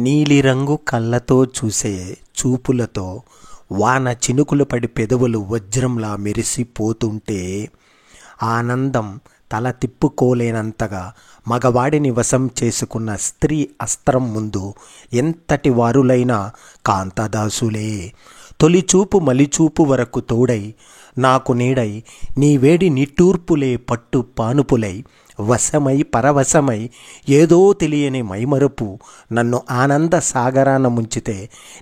నీలిరంగు కళ్ళతో చూసే చూపులతో వాన చినుకులు పడి పెదవులు వజ్రంలా మెరిసిపోతుంటే ఆనందం తల తిప్పుకోలేనంతగా మగవాడిని వశం చేసుకున్న స్త్రీ అస్త్రం ముందు ఎంతటి వారులైనా కాంతదాసులే. తొలిచూపు మలిచూపు వరకు తోడై నాకు నీడై నీ వేడి నిట్టూర్పులే పట్టు పానుపులై వశమై పరవశమై ఏదో తెలియని మైమరుపు నన్ను ఆనంద సాగరాన ముంచితే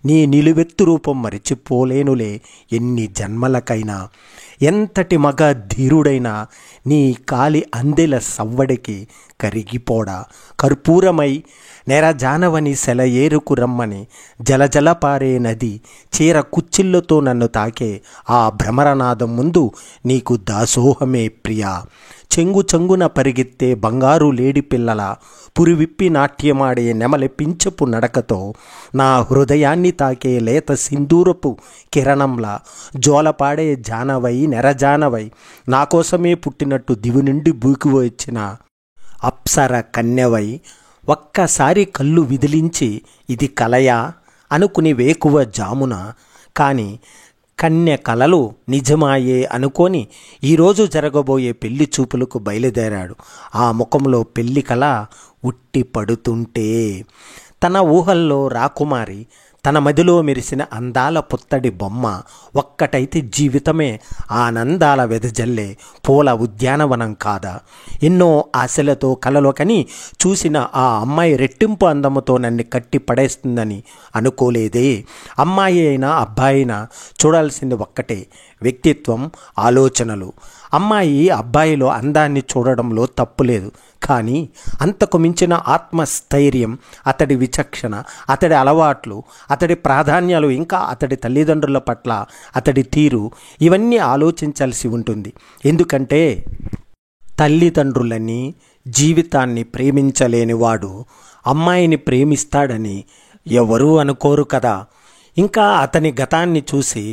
నీ నిలువెత్తు రూపం మరిచిపోలేనులే ఎన్ని జన్మలకైనా. ఎంతటి మగ ధీరుడైనా నీ కాలి అందెల సవ్వడికి కరిగిపోడా. కర్పూరమై నెరజానవని సెలయేరుకు రమ్మని జలజల పారే నది చీర కుచ్చిళ్ళతో నన్ను తాకే ఆ భ్రమరనాదం ముందు నీకు దాసోహమే ప్రియా. చెంగు చెంగున పరిగెత్తే బంగారు లేడి పిల్లల పురివిప్పి నాట్యమాడే నెమలి పించపు నడకతో నా హృదయాన్ని తాకే లేత సింధూరపు కిరణంలా జోలపాడే జానవై నెరజానవై నా కోసమే పుట్టినట్టు దివి నుండి బూకి వచ్చిన అప్సర కన్యవై ఒక్కసారి కళ్ళు విదిలించి ఇది కలయా అనుకుని వేకువ జామున కానీ కన్య కలలు నిజమాయే అనుకొని ఈరోజు జరగబోయే పెళ్లి చూపులకు బయలుదేరాడు. ఆ ముఖంలో పెళ్లి కళ ఉట్టి పడుతుంటే తన ఊహల్లో రాకుమారి, తన మదిలో మెరిసిన అందాల పుత్తడి బొమ్మ ఒక్కటైతే జీవితమే ఆనందాల వెదజల్లే పూల ఉద్యానవనం కాదా. ఎన్నో ఆశలతో కలలో కని చూసిన ఆ అమ్మాయి రెట్టింపు అందముతో నన్ను కట్టి పడేస్తుందని అనుకోలేదే. అమ్మాయి అయినా అబ్బాయి అయినా చూడాల్సింది ఒక్కటే, వ్యక్తిత్వం, ఆలోచనలు. అమ్మాయి అబ్బాయిలో అందాన్ని చూడడంలో తప్పులేదు, కానీ అంతకు మించిన ఆత్మస్థైర్యం, అతడి విచక్షణ, అతడి అలవాట్లు, అతడి ప్రాధాన్యాలు, ఇంకా అతడి తల్లిదండ్రుల పట్ల అతడి తీరు, ఇవన్నీ ఆలోచించాల్సి ఉంటుంది. ఎందుకంటే తల్లిదండ్రులని, జీవితాన్ని ప్రేమించలేనివాడు అమ్మాయిని ప్రేమిస్తాడని ఎవరూ అనుకోరు కదా. ఇంకా అతని గతాన్ని చూసి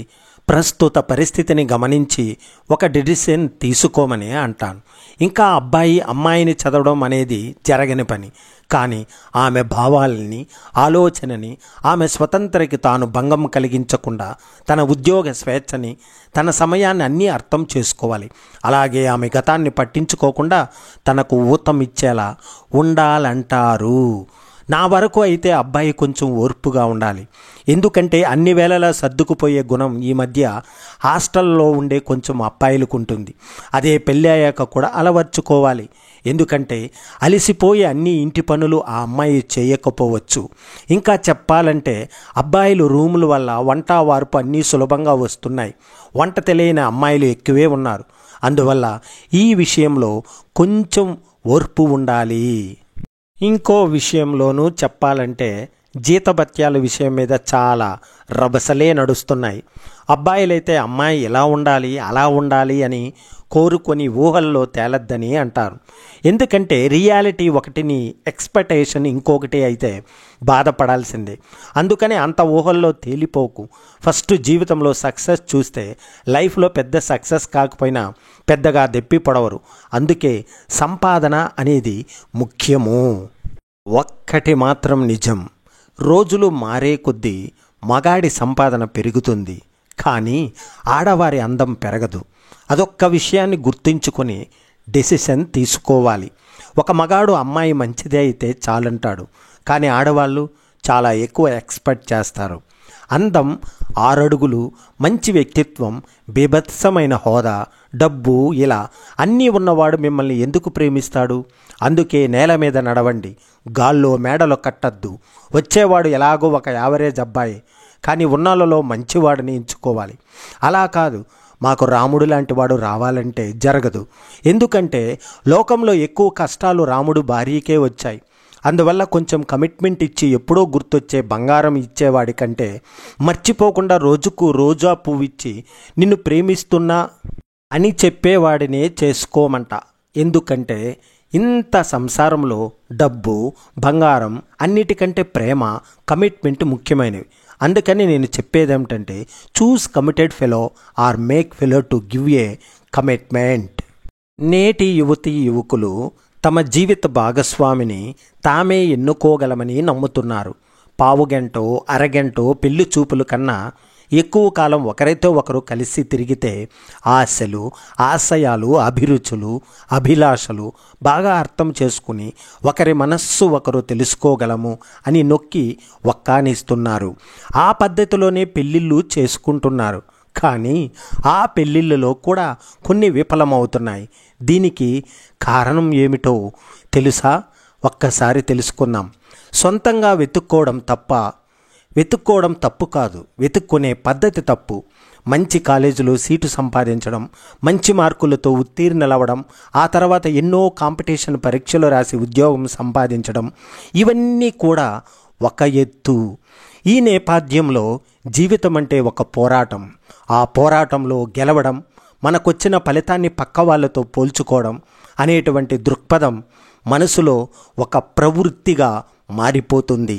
ప్రస్తుత పరిస్థితిని గమనించి ఒక డిసిషన్ తీసుకోమని అంటాను. ఇంకా అబ్బాయి అమ్మాయిని చదవడం అనేది జరగని పని, కానీ ఆమె భావాలని, ఆలోచనని, ఆమె స్వతంత్రకి తాను భంగం కలిగించకుండా తన ఉద్యోగ స్వేచ్ఛని, తన సమయాన్ని అన్నీ అర్థం చేసుకోవాలి. అలాగే ఆమె గతాన్ని పట్టించుకోకుండా తనకు ఊతమిచ్చేలా ఉండాలంటారు. నా వరకు అయితే అబ్బాయి కొంచెం ఓర్పుగా ఉండాలి. ఎందుకంటే అన్ని వేళలా సర్దుకుపోయే గుణం ఈ మధ్య హాస్టల్లో ఉండే కొంచెం అబ్బాయిలకు ఉంటుంది. అదే పెళ్ళి అయ్యాక కూడా అలవర్చుకోవాలి. ఎందుకంటే అలసిపోయే అన్ని ఇంటి పనులు ఆ అమ్మాయి చేయకపోవచ్చు. ఇంకా చెప్పాలంటే అబ్బాయిలు రూముల వల్ల వంట వార్పు అన్నీ సులభంగా వస్తున్నాయి. వంట తెలియని అమ్మాయిలు ఎక్కువే ఉన్నారు. అందువల్ల ఈ విషయంలో కొంచెం ఓర్పు ఉండాలి. ఇంకో విషయంలోనూ చెప్పాలంటే జీతభత్యాల విషయం మీద చాలా రభసలే నడుస్తున్నాయి. అబ్బాయిలైతే అమ్మాయి ఎలా ఉండాలి అలా ఉండాలి అని కోరుకొని ఊహల్లో తేలద్దని అంటారు. ఎందుకంటే రియాలిటీ ఒకటిని, ఎక్స్పెక్టేషన్ ఇంకొకటి అయితే బాధపడాల్సిందే. అందుకని అంత ఊహల్లో తేలిపోకు. ఫస్ట్ జీవితంలో సక్సెస్ చూస్తే లైఫ్లో పెద్ద సక్సెస్ కాకపోయినా పెద్దగా దెప్పి పడవరు. అందుకే సంపాదన అనేది ముఖ్యము. ఒక్కటి మాత్రం నిజం, రోజులు మారే కొద్దీ మగాడి సంపాదన పెరుగుతుంది, కానీ ఆడవారి అందం పెరగదు. అదొక్క విషయాన్ని గుర్తుంచుకొని డెసిషన్ తీసుకోవాలి. ఒక మగాడు అమ్మాయి మంచిదే అయితే చాలంటాడు, కానీ ఆడవాళ్ళు చాలా ఎక్కువ ఎక్స్పెక్ట్ చేస్తారు. అందం, 6 అడుగులు, మంచి వ్యక్తిత్వం, బీభత్సమైన హోదా, డబ్బు, ఇలా అన్నీ ఉన్నవాడు మిమ్మల్ని ఎందుకు ప్రేమిస్తాడు? అందుకే నేల మీద నడవండి, గాల్లో మేడలో కట్టద్దు. వచ్చేవాడు ఎలాగో ఒక యావరేజ్ అబ్బాయి, కానీ ఉన్నాళ్ళలో మంచివాడిని ఎంచుకోవాలి. అలా కాదు మాకు రాముడు లాంటి వాడు రావాలంటే జరగదు. ఎందుకంటే లోకంలో ఎక్కువ కష్టాలు రాముడు భార్యకే వచ్చాయి. అందువల్ల కొంచెం కమిట్మెంట్ ఇచ్చి ఎప్పుడో గుర్తొచ్చే బంగారం ఇచ్చేవాడి కంటే మర్చిపోకుండా రోజుకు రోజా పువ్వు ఇచ్చి నిన్ను ప్రేమిస్తున్నా అని చెప్పేవాడినే చేసుకోమంట. ఎందుకంటే ఇంత సంసారంలో డబ్బు, బంగారం అన్నిటికంటే ప్రేమ, కమిట్మెంట్ ముఖ్యమైనవి. అందుకని నేను చెప్పేది ఏమిటంటే choose committed fellow or make fellow to give a commitment. నేటి యువతీ యువకులు తమ జీవిత భాగస్వామిని తామే ఎన్నుకోగలమని నమ్ముతున్నారు. పావుగంటో అరగంటో పెళ్లి చూపుల కన్నా ఎక్కువ కాలం ఒకరితో ఒకరు కలిసి తిరిగితే ఆశలు, ఆశయాలు, అభిరుచులు, అభిలాషలు బాగా అర్థం చేసుకుని ఒకరి మనస్సు ఒకరు తెలుసుకోగలము అని నొక్కి వక్కానిస్తున్నారు. ఆ పద్ధతిలోనే పెళ్ళిళ్ళు చేసుకుంటున్నారు. కానీ ఆ పెళ్ళిళ్ళలో కూడా కొన్ని విఫలమవుతున్నాయి. దీనికి కారణం ఏమిటో తెలుసా? ఒక్కసారి తెలుసుకుందాం. సొంతంగా వెతుక్కోవడం తప్పు కాదు, వెతుక్కునే పద్ధతి తప్పు. మంచి కాలేజీలో సీటు సంపాదించడం, మంచి మార్కులతో ఉత్తీర్ణులవ్వడం, ఆ తర్వాత ఎన్నో కాంపిటీషన్ పరీక్షలు రాసి ఉద్యోగం సంపాదించడం, ఇవన్నీ కూడా ఒక ఎత్తు. ఈ నేపథ్యంలో జీవితం అంటే ఒక పోరాటం. ఆ పోరాటంలో గెలవడం, మనకొచ్చిన ఫలితాన్ని పక్క వాళ్ళతో పోల్చుకోవడం అనేటువంటి దృక్పథం మనసులో ఒక ప్రవృత్తిగా మారిపోతుంది.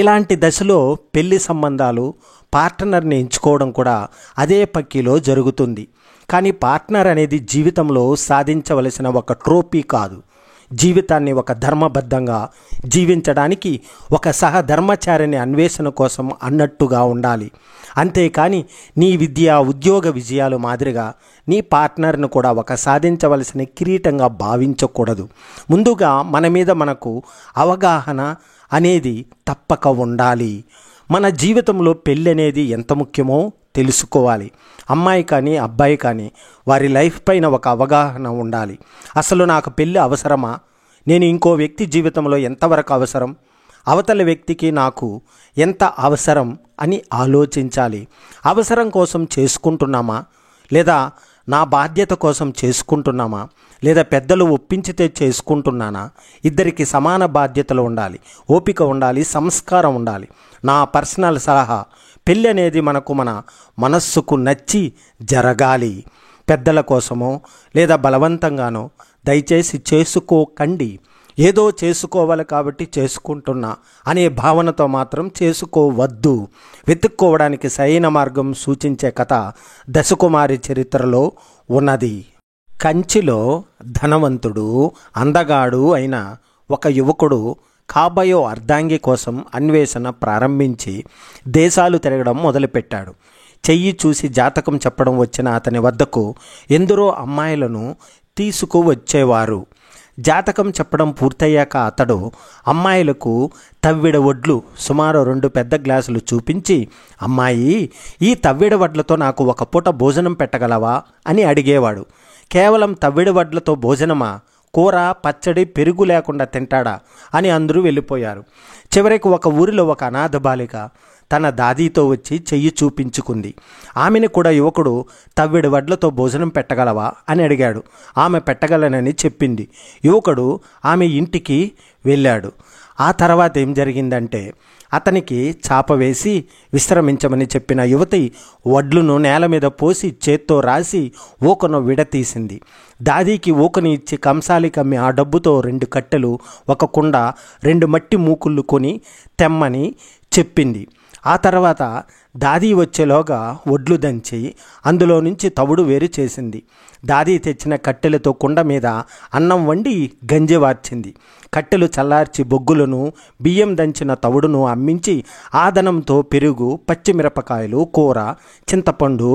ఇలాంటి దశలో పెళ్లి సంబంధాలు, పార్ట్నర్ని ఎంచుకోవడం కూడా అదే పక్కిలో జరుగుతుంది. కానీ పార్ట్నర్ అనేది జీవితంలో సాధించవలసిన ఒక ట్రోఫీ కాదు. జీవితాన్ని ఒక ధర్మబద్ధంగా జీవించడానికి ఒక సహధర్మచారిని అన్వేషణ కోసం అన్నట్టుగా ఉండాలి. అంతేకాని నీ విద్య, ఉద్యోగ విజయాలు మాదిరిగా నీ పార్ట్నర్ను కూడా ఒక సాధించవలసిన కిరీటంగా భావించకూడదు. ముందుగా మన మీద మనకు అవగాహన అనేది తప్పక ఉండాలి. మన జీవితంలో పెళ్ళి అనేది ఎంత ముఖ్యమో తెలుసుకోవాలి. అమ్మాయి కానీ అబ్బాయి కానీ వారి లైఫ్ పైన ఒక అవగాహన ఉండాలి. అసలు నాకు పెళ్ళి అవసరమా? నేను ఇంకో వ్యక్తి జీవితంలో ఎంతవరకు అవసరం? అవతల వ్యక్తికి నాకు ఎంత అవసరం అని ఆలోచించాలి. అవసరం కోసం చేసుకుంటున్నామా, లేదా నా బాధ్యత కోసం చేసుకుంటున్నామా, లేదా పెద్దలు ఒప్పించితే చేసుకుంటున్నానా? ఇద్దరికి సమాన బాధ్యతలు ఉండాలి, ఓపిక ఉండాలి, సంస్కారం ఉండాలి. నా పర్సనల్ సలహా, పెళ్ళి అనేది మన మనస్సుకు నచ్చి జరగాలి. పెద్దల కోసమో లేదా బలవంతంగానో దయచేసి చేసుకోకండి. ఏదో చేసుకోవాలి కాబట్టి చేసుకుంటున్నా అనే భావనతో మాత్రం చేసుకోవద్దు. వెతుక్కోవడానికి సరైన మార్గం సూచించే కథ దశకుమారి చరిత్రలో ఉన్నది. కంచిలో ధనవంతుడు, అందగాడు అయిన ఒక యువకుడు కాబోయే అర్ధాంగి కోసం అన్వేషణ ప్రారంభించి దేశాలు తిరగడం మొదలుపెట్టాడు. చెయ్యి చూసి జాతకం చెప్పడం వచ్చిన అతని వద్దకు ఎందరో అమ్మాయిలను తీసుకువచ్చేవారు. జాతకం చెప్పడం పూర్తయ్యాక అతడు అమ్మాయిలకు తవ్విడ వడ్లు సుమారు 2 పెద్ద గ్లాసులు చూపించి, అమ్మాయి, ఈ తవ్విడ వడ్లతో నాకు ఒక పూట భోజనం పెట్టగలవా అని అడిగేవాడు. కేవలం తవ్విడ వడ్లతో భోజనమా? కూర, పచ్చడి, పెరుగు లేకుండా తింటాడా అని అందరూ వెళ్ళిపోయారు. చివరికి ఒక ఊరిలో ఒక అనాథ బాలిక తన దాదీతో వచ్చి చెయ్యి చూపించుకుంది. ఆమెను కూడా యువకుడు తవ్విడి వడ్లతో భోజనం పెట్టగలవా అని అడిగాడు. ఆమె పెట్టగలనని చెప్పింది. యువకుడు ఆమె ఇంటికి వెళ్ళాడు. ఆ తర్వాత ఏం జరిగిందంటే, అతనికి చాప వేసి విశ్రమించమని చెప్పిన యువతి వడ్లును నేల మీద పోసి చేత్తో రాసి ఊకను విడతీసింది. దాదీకి ఊకని ఇచ్చి కంసాలి కమ్మి ఆ డబ్బుతో 2 కట్టెలు, 1 కుండ, 2 మట్టి మూకుళ్ళు కొని తెమ్మని చెప్పింది. ఆ తర్వాత దాదీ వచ్చేలోగా వడ్లు దంచి అందులో నుంచి తవుడు వేరు చేసింది. దాదీ తెచ్చిన కట్టెలతో కుండ మీద అన్నం వండి గంజి వార్చింది. కట్టెలు చల్లార్చి బొగ్గులను, బియ్యం దంచిన తవుడును అమ్మించి ఆ ధనంతో పెరుగు, పచ్చిమిరపకాయలు, కూర, చింతపండు,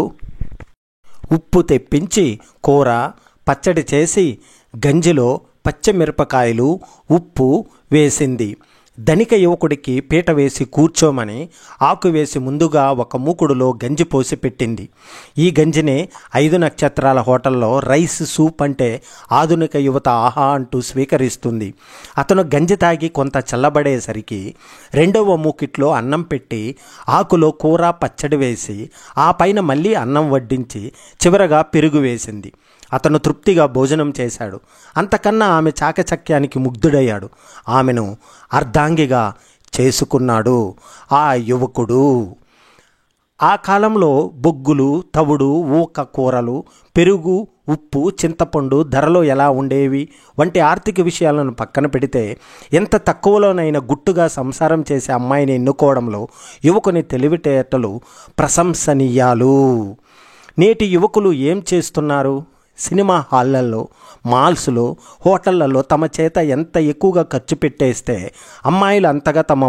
ఉప్పు తెప్పించి కూర, పచ్చడి చేసి గంజిలో పచ్చిమిరపకాయలు, ఉప్పు వేసింది. ధనిక యువకుడికి పీట వేసి కూర్చోమని ఆకు వేసి ముందుగా ఒక మూకుడులో గంజి పోసి పెట్టింది. ఈ గంజినే 5 నక్షత్రాల హోటల్లో రైస్ సూప్ అంటే ఆధునిక యువత ఆహా అంటూ స్వీకరిస్తుంది. అతను గంజి తాగి కొంత చల్లబడేసరికి 2వ మూకిట్లో అన్నం పెట్టి ఆకులో కూర, పచ్చడి వేసి ఆ పైన మళ్ళీ అన్నం వడ్డించి చివరగా పెరుగు వేసింది. అతను తృప్తిగా భోజనం చేశాడు. అంతకన్నా ఆమె చాకచక్యానికి ముగ్ధుడయ్యాడు. ఆమెను అర్ధాంగిగా చేసుకున్నాడు ఆ యువకుడు. ఆ కాలంలో బొగ్గులు, తవుడు, ఊక కూరలు, పెరుగు, ఉప్పు, చింతపండు ధరలో ఎలా ఉండేవి వంటి ఆర్థిక విషయాలను పక్కన పెడితే ఎంత తక్కువలోనైనా గుట్టుగా సంసారం చేసే అమ్మాయిని ఎన్నుకోవడంలో యువకుని తెలివితేటలు ప్రశంసనీయాలు. నేటి యువకులు ఏం చేస్తున్నారు? సినిమా హాళ్ళల్లో, మాల్స్లో, హోటళ్లలో తమ చేత ఎంత ఎక్కువగా ఖర్చు పెట్టేస్తే అమ్మాయిలు అంతగా తమ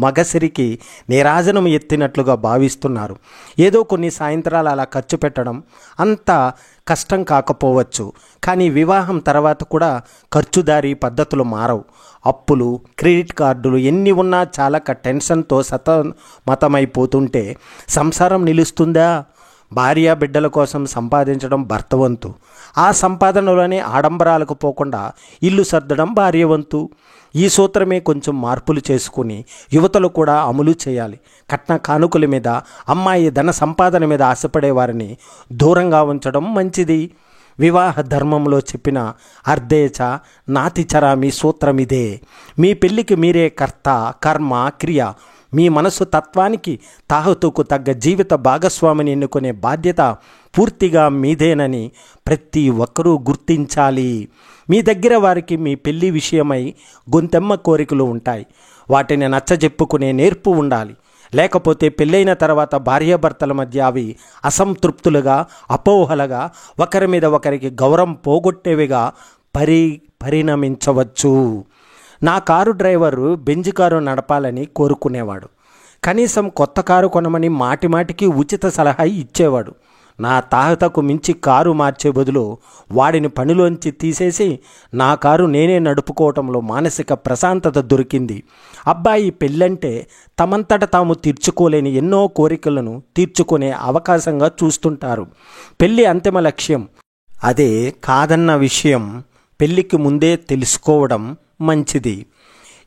మగసిరికి నీరాజనం ఎత్తినట్లుగా భావిస్తున్నారు. ఏదో కొన్ని సాయంత్రాలు అలా ఖర్చు పెట్టడం అంత కష్టం కాకపోవచ్చు, కానీ వివాహం తర్వాత కూడా ఖర్చుదారీ పద్ధతులు మారవు. అప్పులు, క్రెడిట్ కార్డులు ఎన్ని ఉన్నా చాలా టెన్షన్తో సతమతమైపోతుంటే సంసారం నిలుస్తుందా? భార్య బిడ్డల కోసం సంపాదించడం భర్త వంతు. ఆ సంపాదనలోనే ఆడంబరాలకు పోకుండా ఇల్లు సర్దడం భార్య వంతు. ఈ సూత్రమే కొంచెం మార్పులు చేసుకుని యువతలు కూడా అమలు చేయాలి. కట్న కానుకల మీద, అమ్మాయి ధన సంపాదన మీద ఆశపడే వారిని దూరంగా ఉంచడం మంచిది. వివాహ ధర్మంలో చెప్పిన అర్ధేచ నాతిచరామి సూత్రమిదే. మీ పెళ్ళికి మీరే కర్త, కర్మ, క్రియ. మీ మనసు తత్వానికి, తాహతుకు తగ్గ జీవిత భాగస్వామిని ఎన్నుకునే బాధ్యత పూర్తిగా మీదేనని ప్రతి ఒక్కరూ గుర్తించాలి. మీ దగ్గర వారికి మీ పెళ్లి విషయమై గొంతెమ్మ కోరికలు ఉంటాయి. వాటిని నచ్చజెప్పుకునే నేర్పు ఉండాలి. లేకపోతే పెళ్ళైన తర్వాత భార్యాభర్తల మధ్య అవి అసంతృప్తులుగా, అపోహలుగా, ఒకరి మీద ఒకరికి గౌరవం పోగొట్టేవిగా పరిణమించవచ్చు. నా కారు డ్రైవరు బెంజ్ కారు నడపాలని కోరుకునేవాడు. కనీసం కొత్త కారు కొనమని మాటిమాటికి ఉచిత సలహా ఇచ్చేవాడు. నా తాహతకు మించి కారు మార్చే బదులు వాడిని పనిలోంచి తీసేసి నా కారు నేనే నడుపుకోవటంలో మానసిక ప్రశాంతత దొరికింది. అబ్బాయి పెళ్ళంటే తమంతట తాము తీర్చుకోలేని ఎన్నో కోరికలను తీర్చుకునే అవకాశంగా చూస్తుంటారు. పెళ్ళి అంతిమ లక్ష్యం అదే కాదన్న విషయం పెళ్ళికి ముందే తెలుసుకోవడం మంచిది.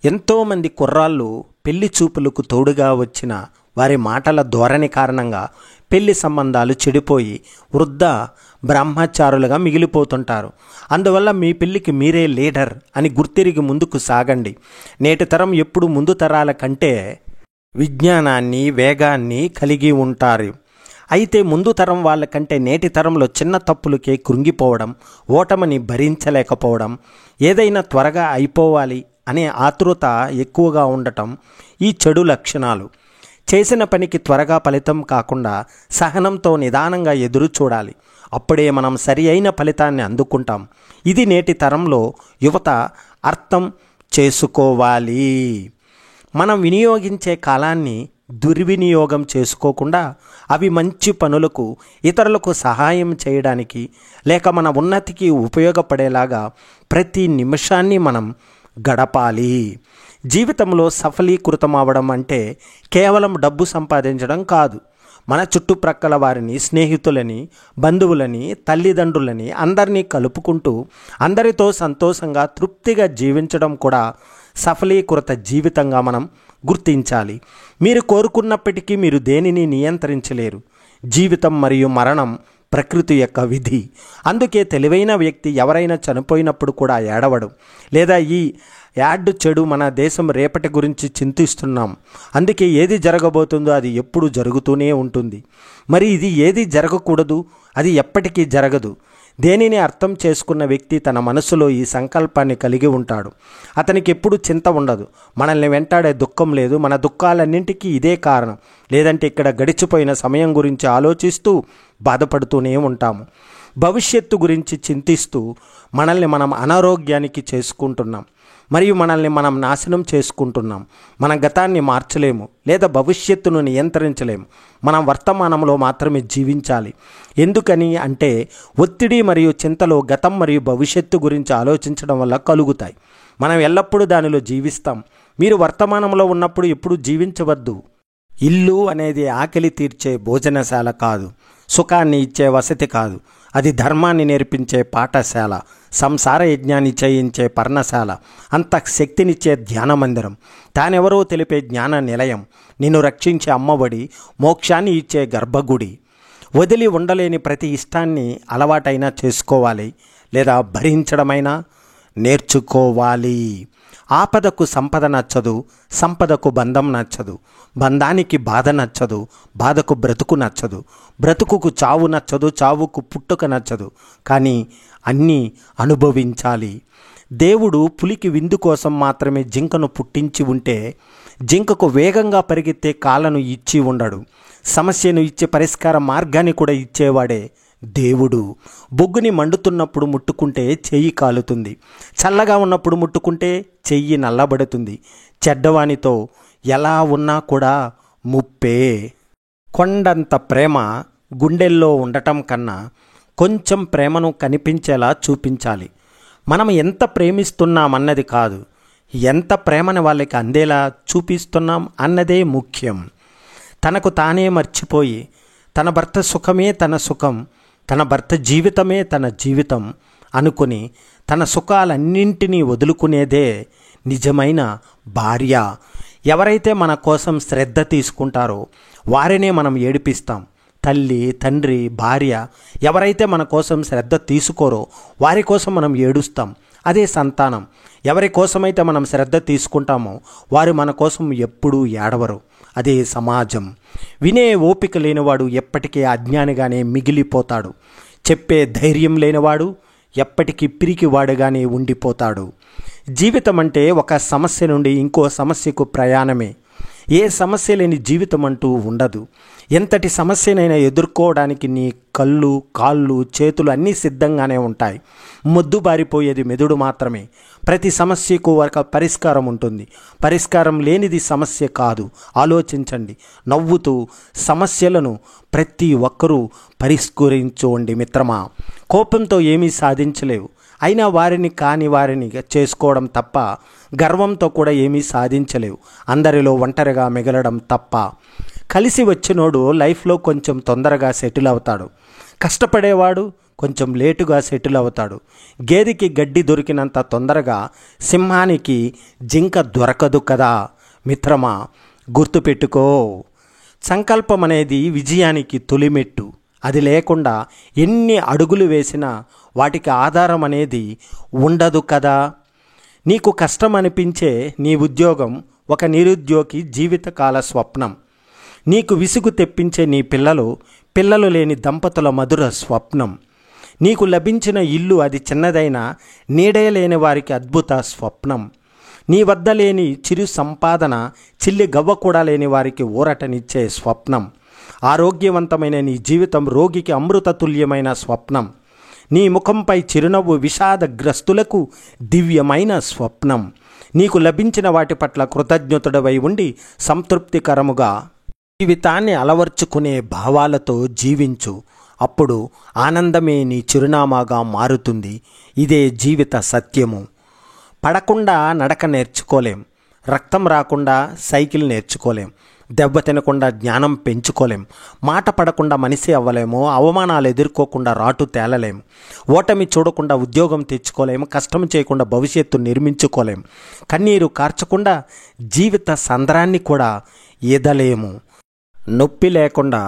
ఎంతోమంది కుర్రాళ్ళు పెళ్లి చూపులకు తోడుగా వచ్చిన వారి మాటల ధోరణి కారణంగా పెళ్లి సంబంధాలు చెడిపోయి వృద్ధ బ్రహ్మచారులుగా మిగిలిపోతుంటారు. అందువల్ల మీ పెళ్లికి మీరే లీడర్ అని గుర్తిరిగి ముందుకు సాగండి. నేటి తరం ఎప్పుడు ముందు తరాల కంటే విజ్ఞానాన్ని, వేగాన్ని కలిగి ఉంటారు. అయితే ముందు తరం వాళ్ళకంటే నేటి తరంలో చిన్న తప్పులకే కృంగిపోవడం, ఓటమిని భరించలేకపోవడం, ఏదైనా త్వరగా అయిపోవాలి అనే ఆతృత ఎక్కువగా ఉండటం ఈ చెడు లక్షణాలు. చేసిన పనికి త్వరగా ఫలితం కాకుండా సహనంతో నిదానంగా ఎదురు చూడాలి. అప్పుడే మనం సరి అయిన ఫలితాన్ని అందుకుంటాం. ఇది నేటి తరంలో యువత అర్థం చేసుకోవాలి. మనం వినియోగించే కాలాన్ని దుర్వినియోగం చేసుకోకుండా అవి మంచి పనులకు, ఇతరులకు సహాయం చేయడానికి, లేక మన ఉన్నతికి ఉపయోగపడేలాగా ప్రతి నిమిషాన్ని మనం గడపాలి. జీవితంలో సఫలీకృతం అవ్వడం అంటే కేవలం డబ్బు సంపాదించడం కాదు. మన చుట్టుప్రక్కల వారిని, స్నేహితులని, బంధువులని, తల్లిదండ్రులని అందరినీ కలుపుకుంటూ అందరితో సంతోషంగా, తృప్తిగా జీవించడం కూడా సఫలీకృత జీవితంగా మనం గుర్తించాలి. మీరు కోరుకున్నప్పటికీ మీరు దేనిని నియంత్రించలేరు. జీవితం మరియు మరణం ప్రకృతి యొక్క విధి. అందుకే తెలివైన వ్యక్తి ఎవరైనా చనిపోయినప్పుడు కూడా ఏడవడు. లేదా ఈ యాడ్ చెడు మన దేశం రేపటి గురించి చింతిస్తున్నాం. అందుకే ఏది జరగబోతుందో అది ఎప్పుడు జరుగుతూనే ఉంటుంది. మరి ఇది ఏది జరగకూడదు, అది ఎప్పటికీ జరగదు. దేనిని అర్థం చేసుకున్న వ్యక్తి తన మనసులో ఈ సంకల్పాన్ని కలిగి ఉంటాడు. అతనికి ఎప్పుడు చింత ఉండదు. మనల్ని వెంటాడే దుఃఖం లేదు. మన దుఃఖాలన్నింటికీ ఇదే కారణం. లేదంటే ఇక్కడ గడిచిపోయిన సమయం గురించి ఆలోచిస్తూ బాధపడుతూనే ఉంటాము. భవిష్యత్తు గురించి చింతిస్తూ మనల్ని మనం అనారోగ్యానికి చేసుకుంటున్నాం మరియు మనల్ని మనం నాశనం చేసుకుంటున్నాం. మన గతాన్ని మార్చలేము లేదా భవిష్యత్తును నియంత్రించలేము. మనం వర్తమానంలో మాత్రమే జీవించాలి. ఎందుకని అంటే ఒత్తిడి మరియు చింతలో గతం మరియు భవిష్యత్తు గురించి ఆలోచించడం వల్ల కలుగుతాయి. మనం ఎల్లప్పుడూ దానిలో జీవిస్తాం. మీరు వర్తమానంలో ఉన్నప్పుడు ఎప్పుడు జీవించవద్దు. ఇల్లు అనేది ఆకలి తీర్చే భోజనశాల కాదు, సుఖాన్ని ఇచ్చే వసతి కాదు. అది ధర్మాన్ని నేర్పించే పాఠశాల, సంసార యజ్ఞాన్ని చేయించే పర్ణశాల, అంత శక్తినిచ్చే ధ్యాన మందిరం, తానెవరో తెలిపే జ్ఞాన నిలయం, నిన్ను రక్షించే అమ్మఒడి, మోక్షాన్ని ఇచ్చే గర్భగుడి. వదిలి ఉండలేని ప్రతి ఇష్టాన్ని అలవాటైనా చేసుకోవాలి లేదా భరించడమైనా నేర్చుకోవాలి. ఆపదకు సంపద నచ్చదు, సంపదకు బంధం నచ్చదు, బంధానికి బాధ నచ్చదు, బాధకు బ్రతుకు నచ్చదు, బ్రతుకుకు చావు నచ్చదు, చావుకు పుట్టుక నచ్చదు. కానీ అన్నీ అనుభవించాలి. దేవుడు పులికి విందు కోసం మాత్రమే జింకను పుట్టించి ఉంటే జింకకు వేగంగా పరిగెత్తే కాళ్ళను ఇచ్చి ఉండడు. సమస్యను ఇచ్చే పరిష్కార మార్గాన్ని కూడా ఇచ్చేవాడే దేవుడు. బొగ్గుని మండుతున్నప్పుడు ముట్టుకుంటే చెయ్యి కాలుతుంది, చల్లగా ఉన్నప్పుడు ముట్టుకుంటే చెయ్యి నల్లబడుతుంది. చెడ్డవానితో ఎలా ఉన్నా కూడా ముప్పే. కొండంత ప్రేమ గుండెల్లో ఉండటం కన్నా కొంచెం ప్రేమను కనిపించేలా చూపించాలి. మనం ఎంత ప్రేమిస్తున్నామన్నది కాదు, ఎంత ప్రేమను వాళ్ళకి అందేలా చూపిస్తున్నాం అన్నదే ముఖ్యం. తనకు తానే మర్చిపోయి తన భర్త సుఖమే తన సుఖం, తన భర్త జీవితమే తన జీవితం అనుకుని తన సుఖాలన్నింటినీ వదులుకునేదే నిజమైన భార్య. ఎవరైతే మన కోసం శ్రద్ధ తీసుకుంటారో వారినే మనం ఏడిపిస్తాం. తల్లి, తండ్రి, భార్య ఎవరైతే మన కోసం శ్రద్ధ తీసుకోరో వారి కోసం మనం ఏడుస్తాం. అదే సంతానం. ఎవరి కోసమైతే మనం శ్రద్ధ తీసుకుంటామో వారు మన కోసం ఎప్పుడూ ఏడవరు. అదే సమాజం. వినే ఓపిక లేనివాడు ఎప్పటికీ అజ్ఞానిగానే మిగిలిపోతాడు. చెప్పే ధైర్యం లేనివాడు ఎప్పటికీ పిరికివాడుగానే ఉండిపోతాడు. జీవితం అంటే ఒక సమస్య నుండి ఇంకో సమస్యకు ప్రయాణమే. ఏ సమస్య లేని జీవితం అంటూ ఉండదు. ఎంతటి సమస్యనైనా ఎదుర్కోవడానికి నీ కళ్ళు, కాళ్ళు, చేతులు అన్నీ సిద్ధంగానే ఉంటాయి. మొద్దుబారిపోయేది మెదడు మాత్రమే. ప్రతి సమస్యకు ఒక పరిష్కారం ఉంటుంది. పరిష్కారం లేనిది సమస్య కాదు. ఆలోచించండి. నవ్వుతూ సమస్యలను ప్రతి ఒక్కరూ పరిష్కరించుకోండి మిత్రమా. కోపంతో ఏమీ సాధించలేవు, అయినా వారిని కాని వారిని చేసుకోవడం తప్ప గర్వంతో కూడా ఏమీ సాధించలేవు. అందరిలో ఒంటరిగా మిగలడం తప్ప. కలిసి వచ్చినోడు లైఫ్లో కొంచెం తొందరగా సెటిల్ అవుతాడు. కష్టపడేవాడు కొంచెం లేటుగా సెటిల్ అవుతాడు. గేదెకి గడ్డి దొరికినంత తొందరగా సింహానికి జింక దొరకదు కదా మిత్రమా. గుర్తుపెట్టుకో, సంకల్పం అనేది విజయానికి తొలిమెట్టు. అది లేకుండా ఎన్ని అడుగులు వేసినా వాటికి ఆధారం అనేది ఉండదు కదా. నీకు కష్టం అనిపించే నీ ఉద్యోగం ఒక నిరుద్యోగి జీవితకాల స్వప్నం. నీకు విసుగు తెప్పించే నీ పిల్లలు లేని దంపతుల మధుర స్వప్నం. నీకు లభించిన ఇల్లు అది చిన్నదైనా నీడే లేని వారికి అద్భుత స్వప్నం. నీ వద్ద లేని చిరు సంపాదన చిల్లి గవ్వ కూడా లేని వారికి ఊరటనిచ్చే స్వప్నం. ఆరోగ్యవంతమైన నీ జీవితం రోగికి అమృతతుల్యమైన స్వప్నం. నీ ముఖంపై చిరునవ్వు విషాదగ్రస్తులకు దివ్యమైన స్వప్నం. నీకు లభించిన వాటి పట్ల కృతజ్ఞతుడవై ఉండి సంతృప్తికరముగా జీవితాన్ని అలవర్చుకునే భావాలతో జీవించు. అప్పుడు ఆనందమే నీ చిరునామాగా మారుతుంది. ఇదే జీవిత సత్యము. పడకుండా నడక నేర్చుకోలేం, రక్తం రాకుండా సైకిల్ నేర్చుకోలేం, దెబ్బ తినకుండా జ్ఞానం పెంచుకోలేం, మాట పడకుండా మనిషి అవ్వలేము, అవమానాలు ఎదుర్కోకుండా రాటు తేలలేం, ఓటమి చూడకుండా ఉద్యోగం తెచ్చుకోలేము, కష్టం చేయకుండా భవిష్యత్తు నిర్మించుకోలేం, కన్నీరు కార్చకుండా జీవిత సంద్రాన్ని కూడా ఈదలేము, నొప్పి లేకుండా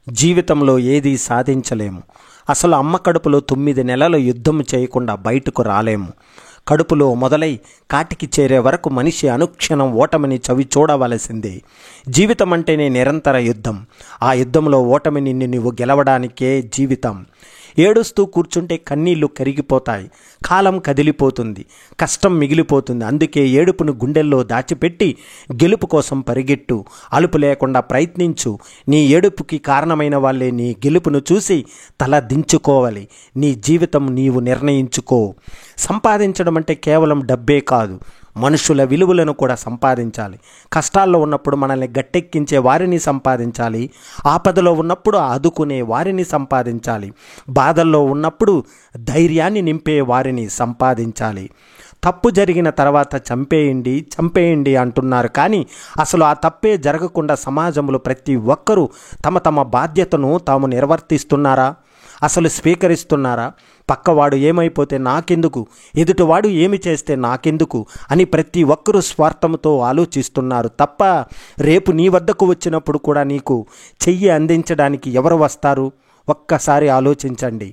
జీవితంలో ఏదీ సాధించలేము. అసలు అమ్మ కడుపులో 9 నెలలు యుద్ధం చేయకుండా బయటకు రాలేము. కడుపులో మొదలై కాటికి చేరే వరకు మనిషి అనుక్షణం ఓటమిని చవి చూడవలసిందే. జీవితం అంటేనే నిరంతర యుద్ధం. ఆ యుద్ధంలో ఓటమిని నువ్వు గెలవడానికే జీవితం. ఏడుస్తూ కూర్చుంటే కన్నీళ్లు కరిగిపోతాయి, కాలం కదిలిపోతుంది, కష్టం మిగిలిపోతుంది. అందుకే ఏడుపును గుండెల్లో దాచిపెట్టి గెలుపు కోసం పరిగెట్టు. అలుపు లేకుండా ప్రయత్నించు. నీ ఏడుపుకి కారణమైన వాళ్ళే నీ గెలుపును చూసి తల దించుకోవాలి. నీ జీవితం నీవు నిర్ణయించుకో. సంపాదించడం అంటే కేవలం డబ్బే కాదు, మనుషుల విలువలను కూడా సంపాదించాలి. కష్టాల్లో ఉన్నప్పుడు మనల్ని గట్టెక్కించే వారిని సంపాదించాలి. ఆపదలో ఉన్నప్పుడు ఆదుకునే వారిని సంపాదించాలి. బాధల్లో ఉన్నప్పుడు ధైర్యాన్ని నింపే వారిని సంపాదించాలి. తప్పు జరిగిన తర్వాత చంపేయండి అంటున్నారు, కానీ అసలు ఆ తప్పే జరగకుండా సమాజంలో ప్రతి ఒక్కరూ తమ తమ బాధ్యతను తాము నిర్వర్తిస్తున్నారా? అసలు స్వీకరిస్తున్నారా? పక్కవాడు ఏమైపోతే నాకెందుకు, ఎదుటివాడు ఏమి చేస్తే నాకెందుకు అని ప్రతి ఒక్కరూ స్వార్థంతో ఆలోచిస్తున్నారు తప్ప రేపు నీ వద్దకు వచ్చినప్పుడు కూడా నీకు చెయ్యి అందించడానికి ఎవరు వస్తారు? ఒక్కసారి ఆలోచించండి.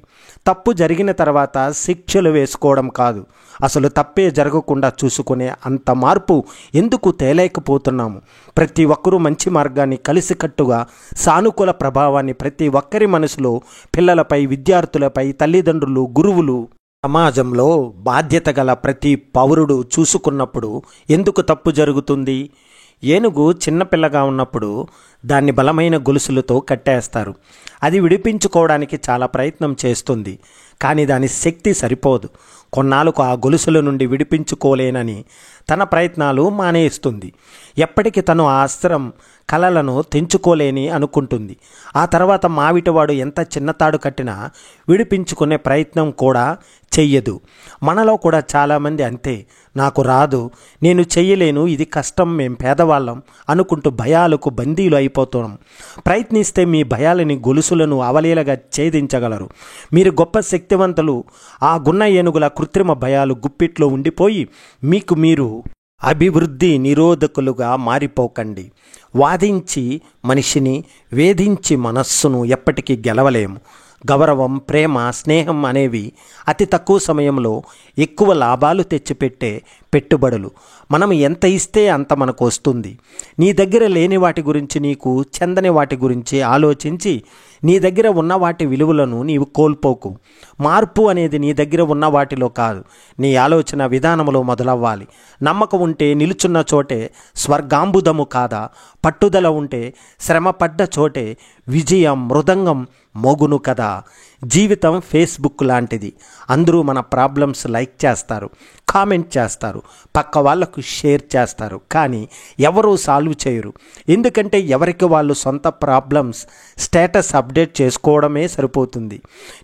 తప్పు జరిగిన తర్వాత శిక్షలు వేసుకోవడం కాదు, అసలు తప్పే జరగకుండా చూసుకునే అంత మార్పు ఎందుకు తేలేకపోతున్నాము? ప్రతి ఒక్కరూ మంచి మార్గాన్ని కలిసికట్టుగా సానుకూల ప్రభావాన్ని ప్రతి ఒక్కరి మనసులో, పిల్లలపై, విద్యార్థులపై, తల్లిదండ్రులు, గురువులు, సమాజంలో బాధ్యత గల ప్రతి పౌరుడు చూసుకున్నప్పుడు ఎందుకు తప్పు జరుగుతుంది? ఏనుగు చిన్నపిల్లగా ఉన్నప్పుడు దాన్ని బలమైన గొలుసులతో కట్టేస్తారు. అది విడిపించుకోవడానికి చాలా ప్రయత్నం చేస్తుంది, కానీ దాని శక్తి సరిపోదు. కొన్నాళ్ళకు ఆ గొలుసుల నుండి విడిపించుకోలేనని తన ప్రయత్నాలు మానేస్తుంది. ఎప్పటికీ తను ఆ అస్త్రం కలలను తెంచుకోలేని అనుకుంటుంది. ఆ తర్వాత మావిటివాడు ఎంత చిన్నతాడు కట్టినా విడిపించుకునే ప్రయత్నం కూడా చెయ్యదు. మనలో కూడా చాలామంది అంతే, నాకు రాదు, నేను చెయ్యలేను, ఇది కష్టం, మేం పేదవాళ్ళం అనుకుంటూ భయాలకు బందీలు అయిపోతున్నాం. ప్రయత్నిస్తే మీ భయాలని గొలుసులను అవలీలగా ఛేదించగలరు. మీరు గొప్ప శక్తివంతులు. ఆ గున్న ఏనుగుల కృత్రిమ భయాలు గుప్పిట్లో ఉండిపోయి మీకు మీరు అభివృద్ధి నిరోధకులుగా మారిపోకండి. వాదించి మనిషిని, వేధించి మనస్సును ఎప్పటికీ గెలవలేము. గౌరవం, ప్రేమ, స్నేహం అనేవి అతి తక్కువ సమయంలో ఎక్కువ లాభాలు తెచ్చిపెట్టే పెట్టుబడులు. మనం ఎంత ఇస్తే అంత మనకు వస్తుంది. నీ దగ్గర లేని వాటి గురించి, నీకు చెందని వాటి గురించి ఆలోచించి నీ దగ్గర ఉన్న వాటి విలువలను నీవు కోల్పోకు. మార్పు అనేది నీ దగ్గర ఉన్న వాటిలో కాదు, నీ ఆలోచన విధానంలో మొదలవ్వాలి. నమ్మకం ఉంటే నిలుచున్న చోటే స్వర్గాంబుదము కాదా? పట్టుదల ఉంటే శ్రమపడ్డ చోటే విజయం మృదంగం మోగును కదా. జీవితం ఫేస్బుక్ లాంటిది. అందరూ మన ప్రాబ్లమ్స్ లైక్ చేస్తారు, కామెంట్ చేస్తారు, పక్క వాళ్ళకు షేర్ చేస్తారు, కానీ ఎవరూ సాల్వ్ చేయరు. ఎందుకంటే ఎవరికి వాళ్ళు సొంత ప్రాబ్లమ్స్ స్టేటస్ అప్డేట్ చేసుకోవడమే సరిపోతుంది.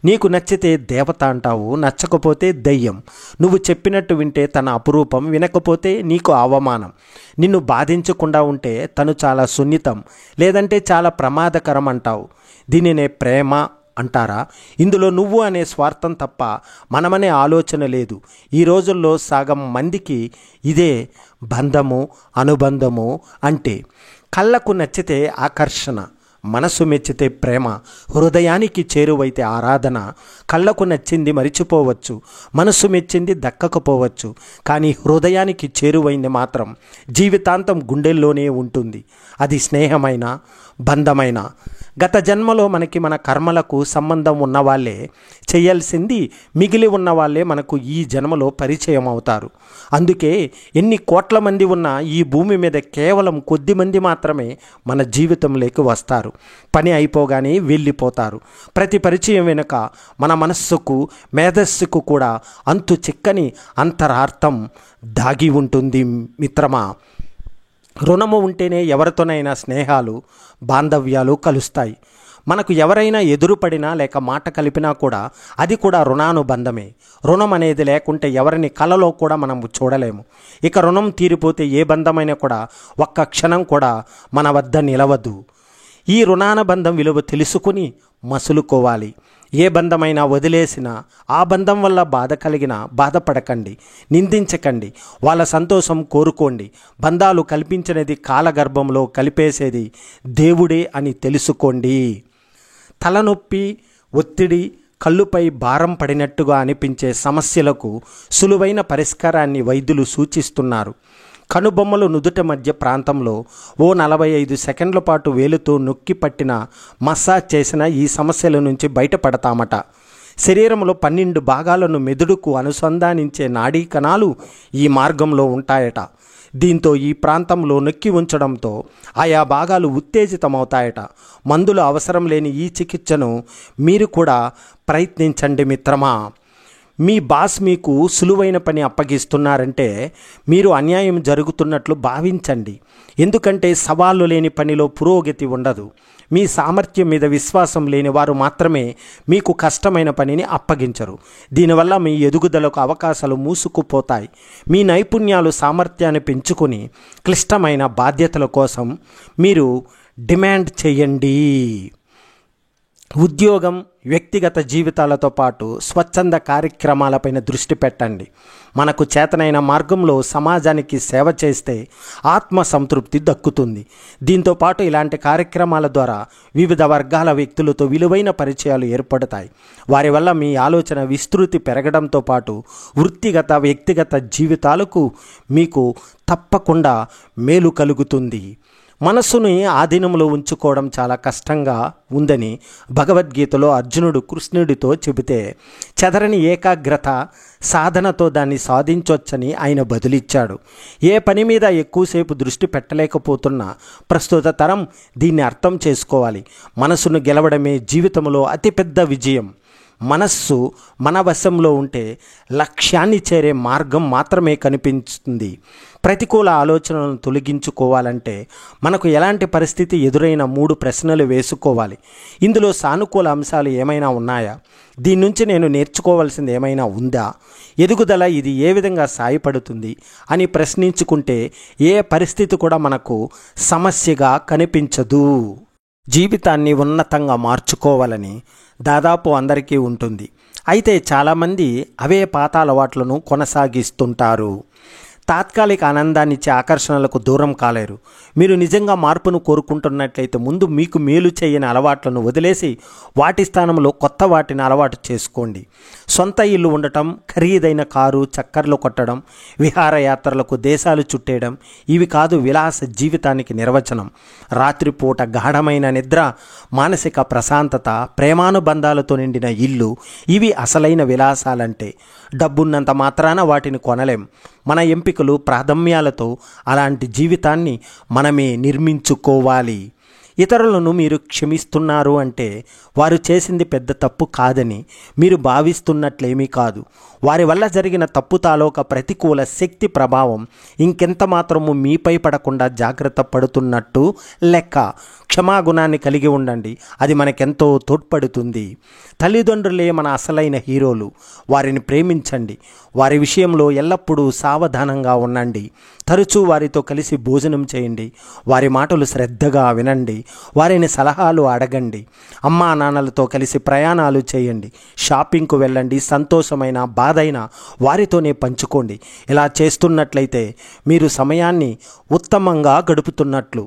నీకు నచ్చితే దేవత అంటావు, నచ్చకపోతే దెయ్యం. నువ్వు చెప్పినట్టు వింటే తన అపురూపం, వినకపోతే నీకు అవమానం. నిన్ను బాధించకుండా ఉంటే తను చాలా సున్నితం, లేదంటే చాలా ప్రమాదకరం అంటావు. దీనినే ప్రేమ అంటారా? ఇందులో నువ్వు అనే స్వార్థం తప్ప మనమనే ఆలోచన లేదు. ఈ రోజుల్లో సగం మందికి ఇదే బంధము, అనుబంధము అంటే. కళ్ళకు నచ్చితే ఆకర్షణ, మనసు మెచ్చితే ప్రేమ, హృదయానికి చేరువైతే ఆరాధన. కళ్ళకు నచ్చింది మరిచిపోవచ్చు, మనసు మెచ్చింది దక్కకపోవచ్చు, కానీ హృదయానికి చేరువైంది మాత్రం జీవితాంతం గుండెల్లోనే ఉంటుంది. అది స్నేహమైన, బంధమైన. గత జన్మలో మనకి మన కర్మలకు సంబంధం ఉన్నవాళ్ళే చేయాల్సింది మిగిలి ఉన్న వాళ్ళే మనకు ఈ జన్మలో పరిచయం అవుతారు. అందుకే ఎన్ని కోట్ల మంది ఉన్నా ఈ భూమి మీద కేవలం కొద్ది మంది మాత్రమే మన జీవితంలోకి వస్తారు. పని అయిపోగానే వెళ్ళిపోతారు. ప్రతి పరిచయం వెనుక మన మనస్సుకు, మేధస్సుకు కూడా అంతు చిక్కని అంతరార్థం దాగి ఉంటుంది మిత్రమా. రుణము ఉంటేనే ఎవరితోనైనా స్నేహాలు, బాంధవ్యాలు కలుస్తాయి. మనకు ఎవరైనా ఎదురుపడినా లేక మాట కలిపినా కూడా అది కూడా రుణానుబంధమే. రుణం అనేది లేకుంటే ఎవరిని కలలో కూడా మనం చూడలేము. ఇక రుణం తీరిపోతే ఏ బంధమైనా కూడా ఒక్క క్షణం కూడా మన వద్ద నిలవదు. ఈ రుణానుబంధం విలువ తెలుసుకుని మసులుకోవాలి. ఏ బంధమైనా వదిలేసినా, ఆ బంధం వల్ల బాధ కలిగినా బాధపడకండి, నిందించకండి, వాళ్ళ సంతోషం కోరుకోండి. బంధాలు కల్పించినది కాలగర్భంలో కలిపేసేది దేవుడే అని తెలుసుకోండి. తలనొప్పి, ఒత్తిడి, కళ్ళుపై భారం పడినట్టుగా అనిపించే సమస్యలకు సులువైన పరిష్కారాన్ని వైద్యులు సూచిస్తున్నారు. కనుబొమ్మలు నుదుట మధ్య ప్రాంతంలో ఓ 45 సెకండ్ల పాటు వేలుతో నొక్కి పట్టిన మసాజ్ చేసిన ఈ సమస్యల నుంచి బయటపడతామట. శరీరంలో 12 భాగాలను మెదడుకు అనుసంధానించే నాడీ కణాలు ఈ మార్గంలో ఉంటాయట. దీంతో ఈ ప్రాంతంలో నొక్కి ఉంచడంతో ఆయా భాగాలు ఉత్తేజితమవుతాయట. మందులు అవసరం లేని ఈ చికిత్సను మీరు కూడా ప్రయత్నించండి మిత్రమా. మీ బాస్ మీకు సులువైన పని అప్పగిస్తున్నారంటే మీరు అన్యాయం జరుగుతున్నట్లు భావించండి. ఎందుకంటే సవాళ్ళు లేని పనిలో పురోగతి ఉండదు. మీ సామర్థ్యం మీద విశ్వాసం లేని వారు మాత్రమే మీకు కష్టమైన పనిని అప్పగించరు. దీనివల్ల మీ ఎదుగుదలకు అవకాశాలు మూసుకుపోతాయి. మీ నైపుణ్యాలు, సామర్థ్యాన్ని పెంచుకొని క్లిష్టమైన బాధ్యతల కోసం మీరు డిమాండ్ చేయండి. ఉద్యోగం, వ్యక్తిగత జీవితాలతో పాటు స్వచ్ఛంద కార్యక్రమాలపైన దృష్టి పెట్టండి. మనకు చేతనైన మార్గంలో సమాజానికి సేవ చేస్తే ఆత్మ సంతృప్తి దక్కుతుంది. దీంతో పాటు ఇలాంటి కార్యక్రమాల ద్వారా వివిధ వర్గాల వ్యక్తులతో విలువైన పరిచయాలు ఏర్పడతాయి. వారి వల్ల మీ ఆలోచన విస్తృతి పెరగడంతో పాటు వృత్తిగత, వ్యక్తిగత జీవితాలకు మీకు తప్పకుండా మేలు కలుగుతుంది. మనస్సుని ఆధీనంలో ఉంచుకోవడం చాలా కష్టంగా ఉందని భగవద్గీతలో అర్జునుడు కృష్ణుడితో చెబితే, చెదరని ఏకాగ్రత సాధనతో దాన్ని సాధించవచ్చని ఆయన బదులిచ్చాడు. ఏ పని మీద ఎక్కువసేపు దృష్టి పెట్టలేకపోతున్నా ప్రస్తుత తరం దీన్ని అర్థం చేసుకోవాలి. మనసును గెలవడమే జీవితంలో అతిపెద్ద విజయం. మనస్సు మన వశంలో ఉంటే లక్ష్యాన్ని చేరే మార్గం మాత్రమే కనిపిస్తుంది. ప్రతికూల ఆలోచనలను తొలగించుకోవాలంటే మనకు ఎలాంటి పరిస్థితి ఎదురైన 3 ప్రశ్నలు వేసుకోవాలి. ఇందులో సానుకూల అంశాలు ఏమైనా ఉన్నాయా? దీని నుంచి నేను నేర్చుకోవాల్సింది ఏమైనా ఉందా? ఎదుగుదల ఇది ఏ విధంగా సాయపడుతుంది అని ప్రశ్నించుకుంటే ఏ పరిస్థితి కూడా మనకు సమస్యగా కనిపించదు. జీవితాన్ని ఉన్నతంగా మార్చుకోవాలని దాదాపు అందరికీ ఉంటుంది. అయితే చాలామంది అవే పాత అలవాట్లను కొనసాగిస్తుంటారు. తాత్కాలిక ఆనందాన్ని ఇచ్చే ఆకర్షణలకు దూరం కాలేరు. మీరు నిజంగా మార్పును కోరుకుంటున్నట్లయితే ముందు మీకు మేలు చేయని అలవాట్లను వదిలేసి వాటి స్థానంలో కొత్త వాటిని అలవాటు చేసుకోండి. సొంత ఇల్లు ఉండటం, ఖరీదైన కారు చక్కర్లు కొట్టడం, విహారయాత్రలకు దేశాలు చుట్టేయడం ఇవి కాదు విలాస జీవితానికి నిర్వచనం. రాత్రిపూట గాఢమైన నిద్ర, మానసిక ప్రశాంతత, ప్రేమానుబంధాలతో నిండిన ఇల్లు ఇవి అసలైన విలాసాలంటే. డబ్బున్నంత మాత్రాన వాటిని కొనలేం. మన ఎంపికలు, ప్రాధాన్యాలతో అలాంటి జీవితాన్ని మనమే నిర్మించుకోవాలి. ఇతరులను మీరు క్షమిస్తున్నారు అంటే వారు చేసింది పెద్ద తప్పు కాదని మీరు భావిస్తున్నట్లేమీ కాదు. వారి వల్ల జరిగిన తప్పు తాలూకా ప్రతికూల శక్తి ప్రభావం ఇంకెంత మాత్రము మీపై పడకుండా జాగ్రత్త పడుతున్నట్టు లెక్క. క్షమాగుణాన్ని కలిగి ఉండండి, అది మనకెంతో తోడ్పడుతుంది. తల్లిదండ్రులే మన అసలైన హీరోలు. వారిని ప్రేమించండి. వారి విషయంలో ఎల్లప్పుడూ సావధానంగా ఉండండి. తరచూ వారితో కలిసి భోజనం చేయండి. వారి మాటలు శ్రద్ధగా వినండి. వారిని సలహాలు అడగండి. అమ్మా నాన్నలతో కలిసి ప్రయాణాలు చేయండి. షాపింగ్కు వెళ్ళండి. సంతోషమైన బాధైనా వారితోనే పంచుకోండి. ఇలా చేస్తున్నట్లయితే మీరు సమయాన్ని ఉత్తమంగా గడుపుతున్నట్లు.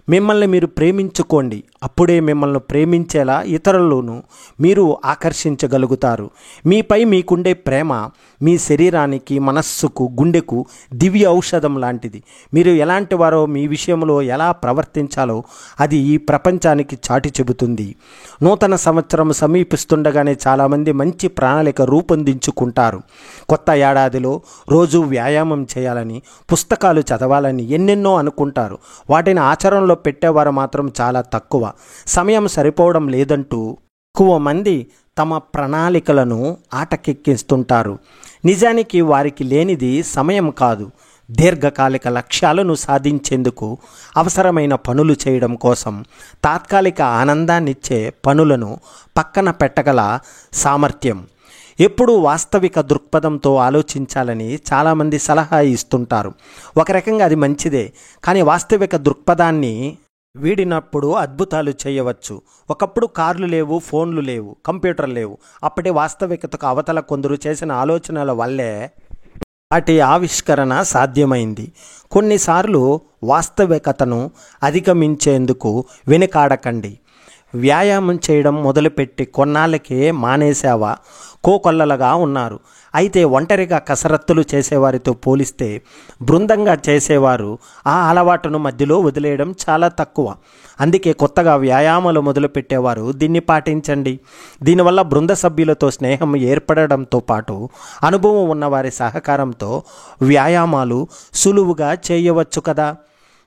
మిమ్మల్ని మీరు ప్రేమించుకోండి. అప్పుడే మిమ్మల్ని ప్రేమించేలా ఇతరులను మీరు ఆకర్షించగలుగుతారు. మీపై మీకుండే ప్రేమ మీ శరీరానికి, మనస్సుకు, గుండెకు దివ్య ఔషధం లాంటిది. మీరు ఎలాంటి వారో, మీ విషయంలో ఎలా ప్రవర్తించాలో అది ఈ ప్రపంచానికి చాటి చెబుతుంది. నూతన సంవత్సరం సమీపిస్తుండగానే చాలామంది మంచి ప్రణాళిక రూపొందించుకుంటారు. కొత్త ఏడాదిలో రోజు వ్యాయామం చేయాలని, పుస్తకాలు చదవాలని ఎన్నెన్నో అనుకుంటారు. వాటిని ఆచరణలో పెట్టేవారు మాత్రం చాలా తక్కువ. సమయం సరిపోవడం లేదంటూ ఎక్కువ మంది తమ ప్రణాళికలను ఆటకెక్కిస్తుంటారు. నిజానికి వారికి లేనిది సమయం కాదు, దీర్ఘకాలిక లక్ష్యాలను సాధించేందుకు అవసరమైన పనులు చేయడం కోసం తాత్కాలిక ఆనందాన్నిచ్చే పనులను పక్కన పెట్టగల సామర్థ్యం. ఎప్పుడూ వాస్తవిక దృక్పథంతో ఆలోచించాలని చాలామంది సలహా ఇస్తుంటారు. ఒక రకంగా అది మంచిదే, కానీ వాస్తవిక దృక్పథాన్ని వీడినప్పుడు అద్భుతాలు చేయవచ్చు. ఒకప్పుడు కార్లు లేవు, ఫోన్లు లేవు, కంప్యూటర్లు లేవు. అప్పటి వాస్తవికతకు అవతల కొందరు చేసిన ఆలోచనల వల్లే వాటి ఆవిష్కరణ సాధ్యమైంది. కొన్నిసార్లు వాస్తవికతను అధిగమించేందుకు వెనుకాడకండి. వ్యాయామం చేయడం మొదలుపెట్టి కొన్నాళ్ళకే మానేసావా? కోకొల్లలుగా ఉన్నారు. అయితే ఒంటరిగా కసరత్తులు చేసేవారితో పోలిస్తే బృందంగా చేసేవారు ఆ అలవాటును మధ్యలో వదిలేయడం చాలా తక్కువ. అందుకే కొత్తగా వ్యాయామాలు మొదలుపెట్టేవారు దీన్ని పాటించండి. దీనివల్ల బృంద సభ్యులతో స్నేహం ఏర్పడడంతో పాటు అనుభవం ఉన్నవారి సహకారంతో వ్యాయామాలు సులువుగా చేయవచ్చు కదా.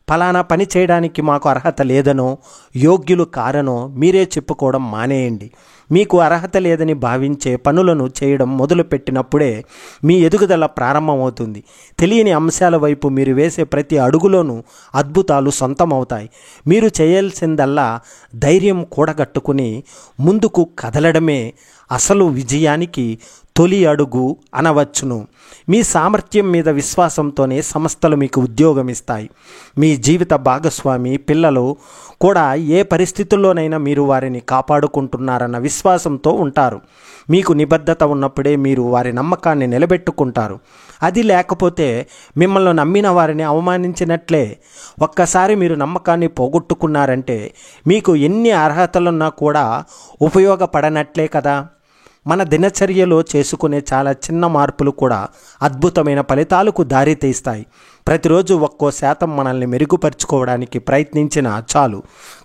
ఫలానా పని చేయడానికి మాకు అర్హత లేదనో, యోగ్యులు కారనో మీరే చెప్పుకోవడం మానేయండి. మీకు అర్హత లేదని భావించే పనులను చేయడం మొదలుపెట్టినప్పుడే మీ ఎదుగుదల ప్రారంభమవుతుంది. తెలియని అంశాల వైపు మీరు వేసే ప్రతి అడుగులోనూ అద్భుతాలు సొంతమవుతాయి. మీరు చేయాల్సిందల్లా ధైర్యం కూడగట్టుకుని ముందుకు కదలడమే అసలు విజయానికి తొలి అడుగు అనవచ్చును. మీ సామర్థ్యం మీద విశ్వాసంతోనే సంస్థలు మీకు ఉద్యోగం ఇస్తాయి. మీ జీవిత భాగస్వామి, పిల్లలు కూడా ఏ పరిస్థితుల్లోనైనా మీరు వారిని కాపాడుకుంటున్నారన్న విశ్వాసంతో ఉంటారు. మీకు నిబద్ధత ఉన్నప్పుడే మీరు వారి నమ్మకాన్ని నిలబెట్టుకుంటారు. అది లేకపోతే మిమ్మల్ని నమ్మిన వారిని అవమానించినట్లే. ఒక్కసారి మీరు నమ్మకాన్ని పోగొట్టుకున్నారంటే మీకు ఎన్ని అర్హతలున్నా కూడా ఉపయోగపడనట్లే కదా. మన దినచర్యలో చేసుకునే చాలా చిన్న మార్పులు కూడా అద్భుతమైన ఫలితాలకు దారితీస్తాయి. ప్రతిరోజు ఒక్కో శాతం మనల్ని మెరుగుపరుచుకోవడానికి ప్రయత్నించినా చాలు,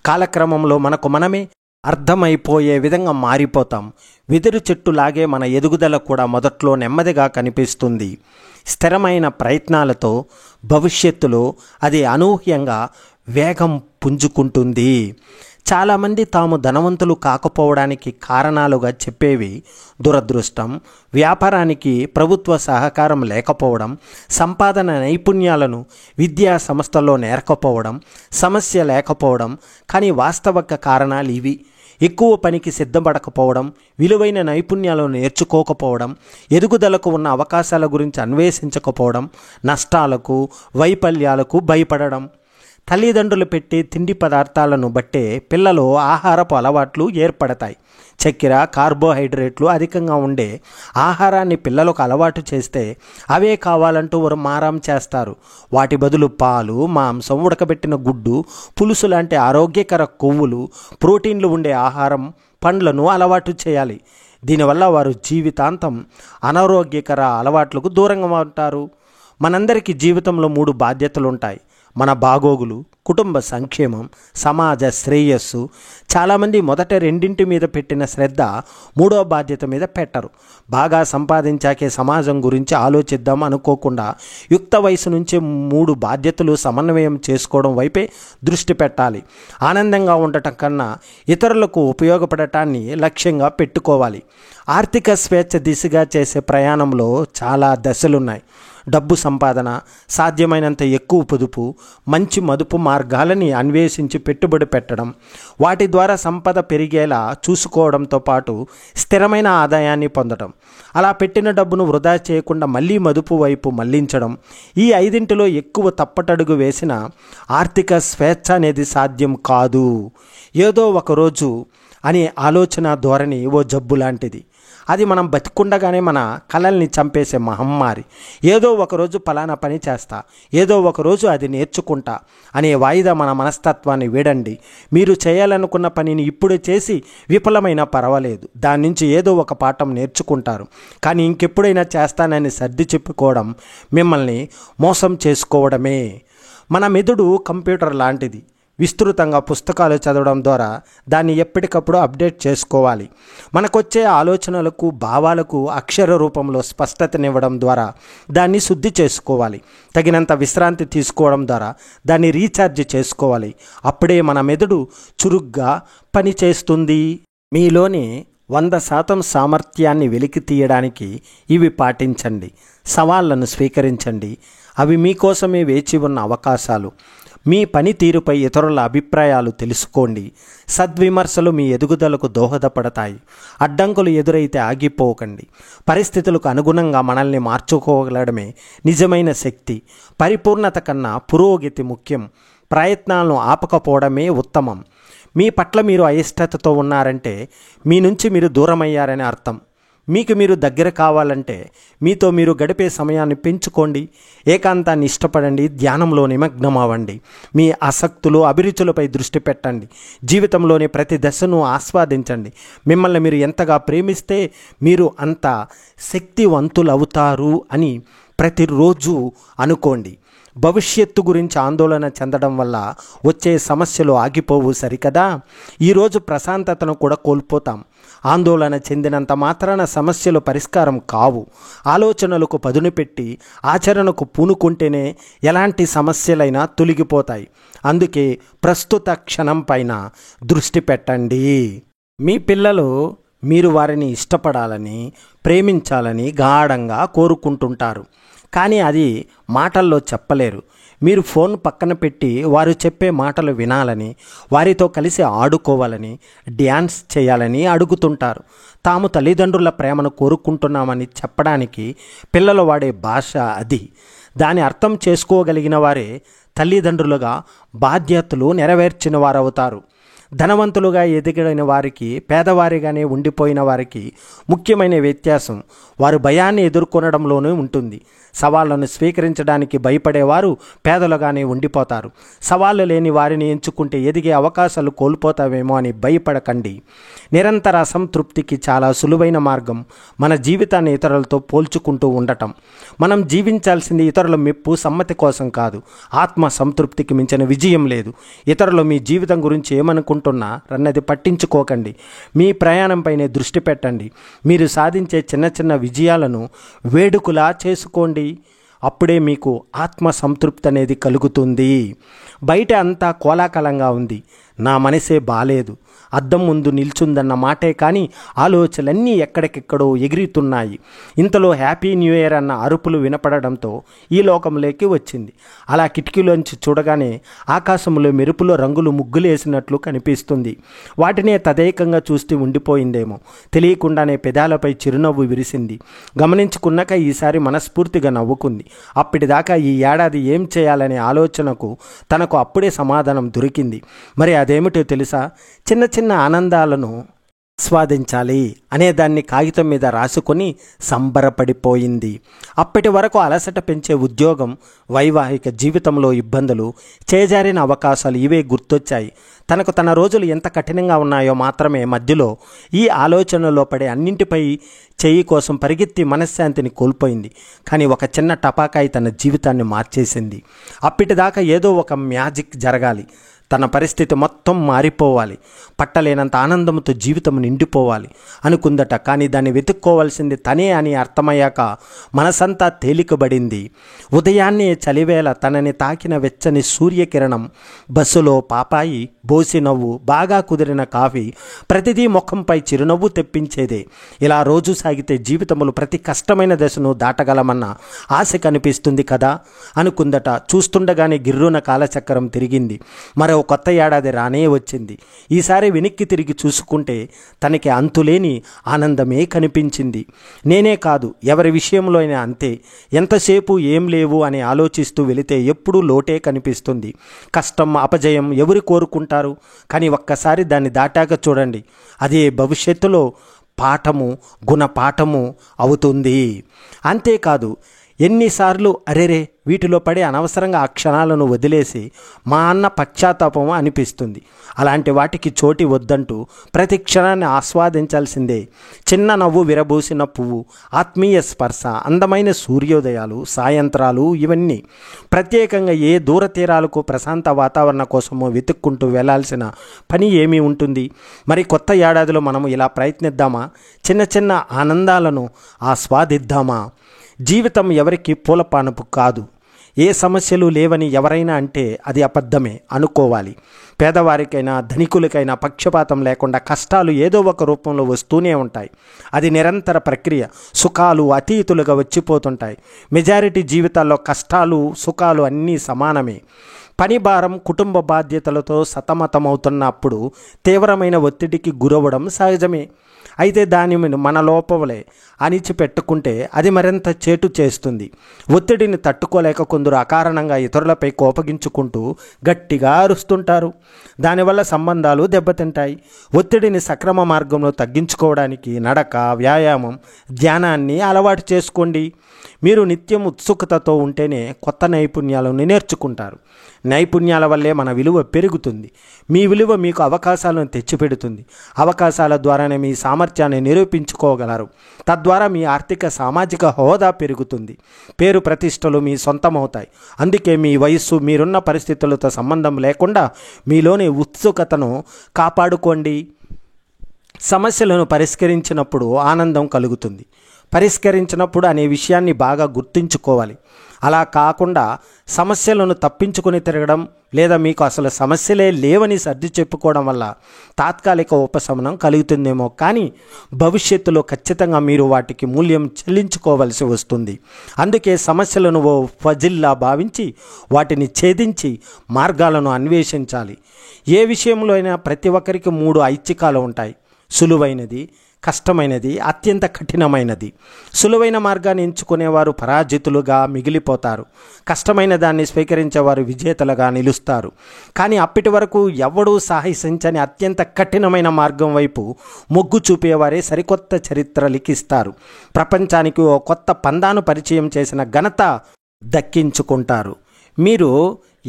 కాలక్రమంలో మనకు మనమే అర్థమైపోయే విధంగా మారిపోతాం. వెదురు చెట్టులాగే మన ఎదుగుదల కూడా మొదట్లో నెమ్మదిగా కనిపిస్తుంది. స్థిరమైన ప్రయత్నాలతో భవిష్యత్తులో అది అనూహ్యంగా వేగం పుంజుకుంటుంది. చాలామంది తాము ధనవంతులు కాకపోవడానికి కారణాలుగా చెప్పేవి దురదృష్టం, వ్యాపారానికి ప్రభుత్వ సహకారం లేకపోవడం, సంపాదన నైపుణ్యాలను విద్యా సంస్థల్లో నేర్కపోవడం, సమస్య లేకపోవడం. కానీ వాస్తవిక కారణాలు ఇవి: ఎక్కువ పనికి సిద్ధపడకపోవడం, విలువైన నైపుణ్యాలను నేర్చుకోకపోవడం, ఎదుగుదలకు ఉన్న అవకాశాల గురించి అన్వేషించకపోవడం, నష్టాలకు వైఫల్యాలకు భయపడడం. తల్లిదండ్రులు పెట్టే తిండి పదార్థాలను బట్టే పిల్లలు ఆహారపు అలవాట్లు ఏర్పడతాయి. చక్కెర, కార్బోహైడ్రేట్లు అధికంగా ఉండే ఆహారాన్ని పిల్లలకు అలవాటు చేస్తే అవే కావాలంటూ వారు మారం చేస్తారు. వాటి బదులు పాలు, మాంసం, ఉడకబెట్టిన గుడ్డు, పులుసు లాంటి ఆరోగ్యకర కొవ్వులు, ప్రోటీన్లు ఉండే ఆహారం, పండ్లను అలవాటు చేయాలి. దీనివల్ల వారు జీవితాంతం అనారోగ్యకర అలవాట్లకు దూరంగా ఉంటారు. మనందరికీ జీవితంలో 3 బాధ్యతలు ఉంటాయి: మన బాగోగులు, కుటుంబ సంక్షేమం, సమాజ శ్రేయస్సు. చాలామంది మొదట రెండింటి మీద పెట్టిన శ్రద్ధ మూడో బాధ్యత మీద పెట్టరు. బాగా సంపాదించాకే సమాజం గురించి ఆలోచిద్దాం అనుకోకుండా యుక్త వయసు నుంచే 3 బాధ్యతలు సమన్వయం చేసుకోవడం వైపే దృష్టి పెట్టాలి. ఆనందంగా ఉండటం కన్నా ఇతరులకు ఉపయోగపడటాన్ని లక్ష్యంగా పెట్టుకోవాలి. ఆర్థిక స్వేచ్ఛ దిశగా చేసే ప్రయాణంలో చాలా దశలున్నాయి. డబ్బు సంపాదన, సాధ్యమైనంత ఎక్కువ పొదుపు, మంచి మదుపు మార్గాలని అన్వేషించి పెట్టుబడి పెట్టడం, వాటి ద్వారా సంపద పెరిగేలా చూసుకోవడంతో పాటు స్థిరమైన ఆదాయాన్ని పొందడం, అలా పెట్టిన డబ్బును వృధా చేయకుండా మళ్ళీ మదుపు వైపు మళ్లించడం. ఈ 5 ఎక్కువ తప్పటడుగు వేసిన ఆర్థిక స్వేచ్ఛ అనేది సాధ్యం కాదు. ఏదో ఒకరోజు అనే ఆలోచన ధోరణి ఓ జబ్బు లాంటిది. అది మనం బతికుండగానే మన కలల్ని చంపేసే మహమ్మారి. ఏదో ఒకరోజు ఫలానా పని చేస్తా, ఏదో ఒకరోజు అది నేర్చుకుంటా అనే వాయిదా మన మనస్తత్వాన్ని వీడండి. మీరు చేయాలనుకున్న పనిని ఇప్పుడు చేసి విఫలమైనా పర్వాలేదు, దాని నుంచి ఏదో ఒక పాఠం నేర్చుకుంటారు. కానీ ఇంకెప్పుడైనా చేస్తానని సర్ది చెప్పుకోవడం మిమ్మల్ని మోసం చేసుకోవడమే. మన మెదడు కంప్యూటర్ లాంటిది. విస్తృతంగా పుస్తకాలు చదవడం ద్వారా దాన్ని ఎప్పటికప్పుడు అప్డేట్ చేసుకోవాలి. మనకొచ్చే ఆలోచనలకు, భావాలకు అక్షర రూపంలో స్పష్టతనివ్వడం ద్వారా దాన్ని శుద్ధి చేసుకోవాలి. తగినంత విశ్రాంతి తీసుకోవడం ద్వారా దాన్ని రీఛార్జ్ చేసుకోవాలి. అప్పుడే మన మెదడు చురుగ్గా పనిచేస్తుంది. మీలోని 100% సామర్థ్యాన్ని వెలికి తీయడానికి ఇవి పాటించండి. సవాళ్లను స్వీకరించండి. అవి మీకోసమే వేచి ఉన్న అవకాశాలు. మీ పనితీరుపై ఇతరుల అభిప్రాయాలు తెలుసుకోండి. సద్విమర్శలు మీ ఎదుగుదలకు దోహదపడతాయి. అడ్డంకులు ఎదురైతే ఆగిపోకండి. పరిస్థితులకు అనుగుణంగా మనల్ని మార్చుకోగలడమే నిజమైన శక్తి. పరిపూర్ణత కన్నా పురోగతి ముఖ్యం. ప్రయత్నాలను ఆపకపోవడమే ఉత్తమం. మీ పట్ల మీరు అయిష్టతతో ఉన్నారంటే మీ నుంచి మీరు దూరమయ్యారని అర్థం. మీకు మీరు దగ్గర కావాలంటే మీతో మీరు గడిపే సమయాన్ని పెంచుకోండి. ఏకాంతాన్ని ఇష్టపడండి. ధ్యానంలో నిమగ్నం అవ్వండి. మీ ఆసక్తులు, అభిరుచులపై దృష్టి పెట్టండి. జీవితంలోని ప్రతి దశను ఆస్వాదించండి. మిమ్మల్ని మీరు ఎంతగా ప్రేమిస్తే మీరు అంత శక్తివంతులవుతారు అని ప్రతిరోజు అనుకోండి. భవిష్యత్తు గురించి ఆందోళన చెందడం వల్ల వచ్చే సమస్యలు ఆగిపోవు సరికదా. ఈరోజు ప్రశాంతతను కూడా కోల్పోతాం. ఆందోళన చెందినంత మాత్రాన సమస్యలు పరిష్కారం కావు. ఆలోచనలకు పదును పెట్టి ఆచరణకు పూనుకుంటేనే ఎలాంటి సమస్యలైనా తొలగిపోతాయి. అందుకే ప్రస్తుత క్షణం పైన దృష్టి పెట్టండి. మీ పిల్లలు మీరు వారిని ఇష్టపడాలని, ప్రేమించాలని గాఢంగా కోరుకుంటుంటారు. కానీ అది మాటల్లో చెప్పలేరు. మీరు ఫోన్ పక్కన పెట్టి వారు చెప్పే మాటలు వినాలని, వారితో కలిసి ఆడుకోవాలని, డ్యాన్స్ చేయాలని అడుగుతుంటారు. తాము తల్లిదండ్రుల ప్రేమను కోరుకుంటున్నామని చెప్పడానికి పిల్లలు వాడే భాష అది. దాని అర్థం చేసుకోగలిగిన వారే తల్లిదండ్రులుగా బాధ్యతలు నెరవేర్చిన వారవుతారు. ధనవంతులుగా ఎదిగిన వారికి, పేదవారిగానే ఉండిపోయిన వారికి ముఖ్యమైన వ్యత్యాసం వారు భయాన్ని ఎదుర్కొనడంలోనే ఉంటుంది. సవాళ్లను స్వీకరించడానికి భయపడేవారు పేదలుగానే ఉండిపోతారు. సవాళ్లు లేని వారిని ఎంచుకుంటే ఎదిగే అవకాశాలు కోల్పోతావేమో అని భయపడకండి. నిరంతర అసంతృప్తికి చాలా సులువైన మార్గం మన జీవితాన్ని ఇతరులతో పోల్చుకుంటూ ఉండటం. మనం జీవించాల్సింది ఇతరుల మెప్పు, సమ్మతి కోసం కాదు. ఆత్మ సంతృప్తికి మించిన విజయం లేదు. ఇతరులు మీ జీవితం గురించి ఏమనుకుంటున్నా అన్నది పట్టించుకోకండి. మీ ప్రయాణంపైనే దృష్టి పెట్టండి. మీరు సాధించే చిన్న చిన్న విజయాలను వేడుకలా చేసుకోండి. అప్పుడే మీకు ఆత్మ సంతృప్తి అనేది కలుగుతుంది. బయట అంతా కోలాహలంగా ఉంది, నా మనసే బాలేదు, అద్దం ముందు నిల్చుందన్న మాటే కానీ ఆలోచనలన్నీ ఎక్కడికెక్కడో ఎగురుతున్నాయి. ఇంతలో హ్యాపీ న్యూ ఇయర్ అన్న అరుపులు వినపడడంతో ఈ లోకంలోకి వచ్చింది. అలా కిటికీలోంచి చూడగానే ఆకాశంలో మెరుపులో రంగులు ముగ్గులేసినట్లు కనిపిస్తుంది. వాటినే తదేకంగా చూస్తూ ఉండిపోయిందేమో. తెలియకుండానే పెదాలపై చిరునవ్వు విరిసింది. గమనించుకున్నాక ఈసారి మనస్ఫూర్తిగా నవ్వుకుంది. అప్పటిదాకా ఈ ఏడాది ఏం చేయాలనే ఆలోచనకు తనకు అప్పుడే సమాధానం దొరికింది. మరి అదేమిటో తెలుసా? చిన్న చిన్న ఆనందాలను ఆస్వాదించాలి అనేదాన్ని కాగితం మీద రాసుకొని సంబరపడిపోయింది. అప్పటి వరకు అలసట పెంచే ఉద్యోగం, వైవాహిక జీవితంలో ఇబ్బందులు, చేజారిన అవకాశాలు ఇవే గుర్తొచ్చాయి. తనకు తన రోజులు ఎంత కఠినంగా ఉన్నాయో మాత్రమే మధ్యలో ఈ ఆలోచనలో పడే అన్నింటిపై చెయ్యి కోసం పరిగెత్తి మనశ్శాంతిని కోల్పోయింది. కానీ ఒక చిన్న టపాకాయ తన జీవితాన్ని మార్చేసింది. అప్పటిదాకా ఏదో ఒక మ్యాజిక్ జరగాలి, తన పరిస్థితి మొత్తం మారిపోవాలి, పట్టలేనంత ఆనందంతో జీవితం నిండిపోవాలి అనుకుందట. కానీ దాన్ని వెతుక్కోవాల్సింది తనే అని అర్థమయ్యాక మనసంతా తేలికబడింది. ఉదయాన్నే చలివేళ తనని తాకిన వెచ్చని సూర్యకిరణం, బస్సులో పాపాయి, బోసి నవ్వు, బాగా కుదిరిన కాఫీ, ప్రతిదీ ముఖంపై చిరునవ్వు తెప్పించేదే. ఇలా రోజు సాగితే జీవితంలో ప్రతి కష్టమైన దశను దాటగలమన్న ఆశ కనిపిస్తుంది కదా అనుకుందట. చూస్తుండగానే గిర్రున కాలచక్రం తిరిగింది. మరో కొత్త ఏడాది రానే వచ్చింది. ఈసారి వెనక్కి తిరిగి చూసుకుంటే తనకి అంతులేని ఆనందమే కనిపించింది. నేనే కాదు, ఎవరి విషయంలో అయినా అంతే. ఎంతసేపు ఏం లేవు అని ఆలోచిస్తూ వెళితే ఎప్పుడూ లోటే కనిపిస్తుంది. కష్టం, అపజయం ఎవరు కోరుకుంటారు? కానీ ఒక్కసారి దాన్ని దాటాక చూడండి, అదే భవిష్యత్తులో పాఠము, గుణపాఠము అవుతుంది. అంతేకాదు, ఎన్నిసార్లు అరెరే వీటిలో పడే అనవసరంగా ఆ క్షణాలను వదిలేసి మా అన్న పశ్చాత్తాపం అనిపిస్తుంది. అలాంటి వాటికి చోటి వద్దంటూ ప్రతి క్షణాన్ని ఆస్వాదించాల్సిందే. చిన్న నవ్వు, విరబూసిన పువ్వు, ఆత్మీయ స్పర్శ, అందమైన సూర్యోదయాలు, సాయంత్రాలు, ఇవన్నీ ప్రత్యేకంగా ఏ దూర తీరాలకు ప్రశాంత వాతావరణం కోసమో వెతుక్కుంటూ వెళ్లాల్సిన పని ఏమీ ఉంటుంది? మరి కొత్త ఏడాదిలో మనము ఇలా ప్రయత్నిద్దామా? చిన్న చిన్న ఆనందాలను ఆస్వాదిద్దామా? జీవితం ఎవరికి పూలపానపు కాదు. ఏ సమస్యలు లేవని ఎవరైనా అంటే అది అబద్ధమే అనుకోవాలి. పేదవారికైనా ధనికులకైనా పక్షపాతం లేకుండా కష్టాలు ఏదో ఒక రూపంలో వస్తూనే ఉంటాయి. అది నిరంతర ప్రక్రియ. సుఖాలు అతీతులుగా వచ్చిపోతుంటాయి. మెజారిటీ జీవితాల్లో కష్టాలు, సుఖాలు అన్నీ సమానమే. పని భారం, కుటుంబ బాధ్యతలతో సతమతమవుతున్నప్పుడు తీవ్రమైన ఒత్తిడికి గురవడం సహజమే. అయితే దాని మన లోపలే అణిచిపెట్టుకుంటే అది మరింత చేటు చేస్తుంది. ఒత్తిడిని తట్టుకోలేక కొందరు అకారణంగా ఇతరులపై కోపగించుకుంటూ గట్టిగా అరుస్తుంటారు. దానివల్ల సంబంధాలు దెబ్బతింటాయి. ఒత్తిడిని సక్రమ మార్గంలో తగ్గించుకోవడానికి నడక, వ్యాయామం, ధ్యానాన్ని అలవాటు చేసుకోండి. మీరు నిత్యం ఉత్సుకతతో ఉంటేనే కొత్త నైపుణ్యాలను నేర్చుకుంటారు. నైపుణ్యాల వల్లే మన విలువ పెరుగుతుంది. మీ విలువ మీకు అవకాశాలను తెచ్చిపెడుతుంది. అవకాశాల ద్వారానే మీ సామర్థ్యాన్ని నిరూపించుకోగలరు. తద్వారా మీ ఆర్థిక, సామాజిక హోదా పెరుగుతుంది. పేరు ప్రతిష్టలు మీ సొంతమవుతాయి. అందుకే మీ వయస్సు, మీరున్న పరిస్థితులతో సంబంధం లేకుండా మీలోని ఉత్సుకతను కాపాడుకోండి. సమస్యలను పరిష్కరించినప్పుడు ఆనందం కలుగుతుంది. పరిష్కరించినప్పుడు అనే విషయాన్ని బాగా గుర్తుంచుకోవాలి. అలా కాకుండా సమస్యలను తప్పించుకొని తిరగడం లేదా మీకు అసలు సమస్యలే లేవని సర్ది చెప్పుకోవడం వల్ల తాత్కాలిక ఉపశమనం కలుగుతుందేమో, కానీ భవిష్యత్తులో ఖచ్చితంగా మీరు వాటికి మూల్యం చెల్లించుకోవలసి వస్తుంది. అందుకే సమస్యలను ఓ ఫజిల్లా భావించి వాటిని ఛేదించి మార్గాలను అన్వేషించాలి. ఏ విషయంలో అయినా ప్రతి ఒక్కరికి 3 ఐచ్ఛికాలు ఉంటాయి: సులువైనది, కష్టమైనది, అత్యంత కఠినమైనది. సులువైన మార్గాన్ని ఎంచుకునేవారు పరాజితులుగా మిగిలిపోతారు. కష్టమైన దాన్ని స్వీకరించేవారు విజేతలుగా నిలుస్తారు. కానీ అప్పటి వరకు ఎవడూ సాహసించని అత్యంత కఠినమైన మార్గం వైపు మొగ్గు చూపేవారే సరికొత్త చరిత్ర లిఖిస్తారు. ప్రపంచానికి ఓ కొత్త పందాను పరిచయం చేసిన ఘనత దక్కించుకుంటారు. మీరు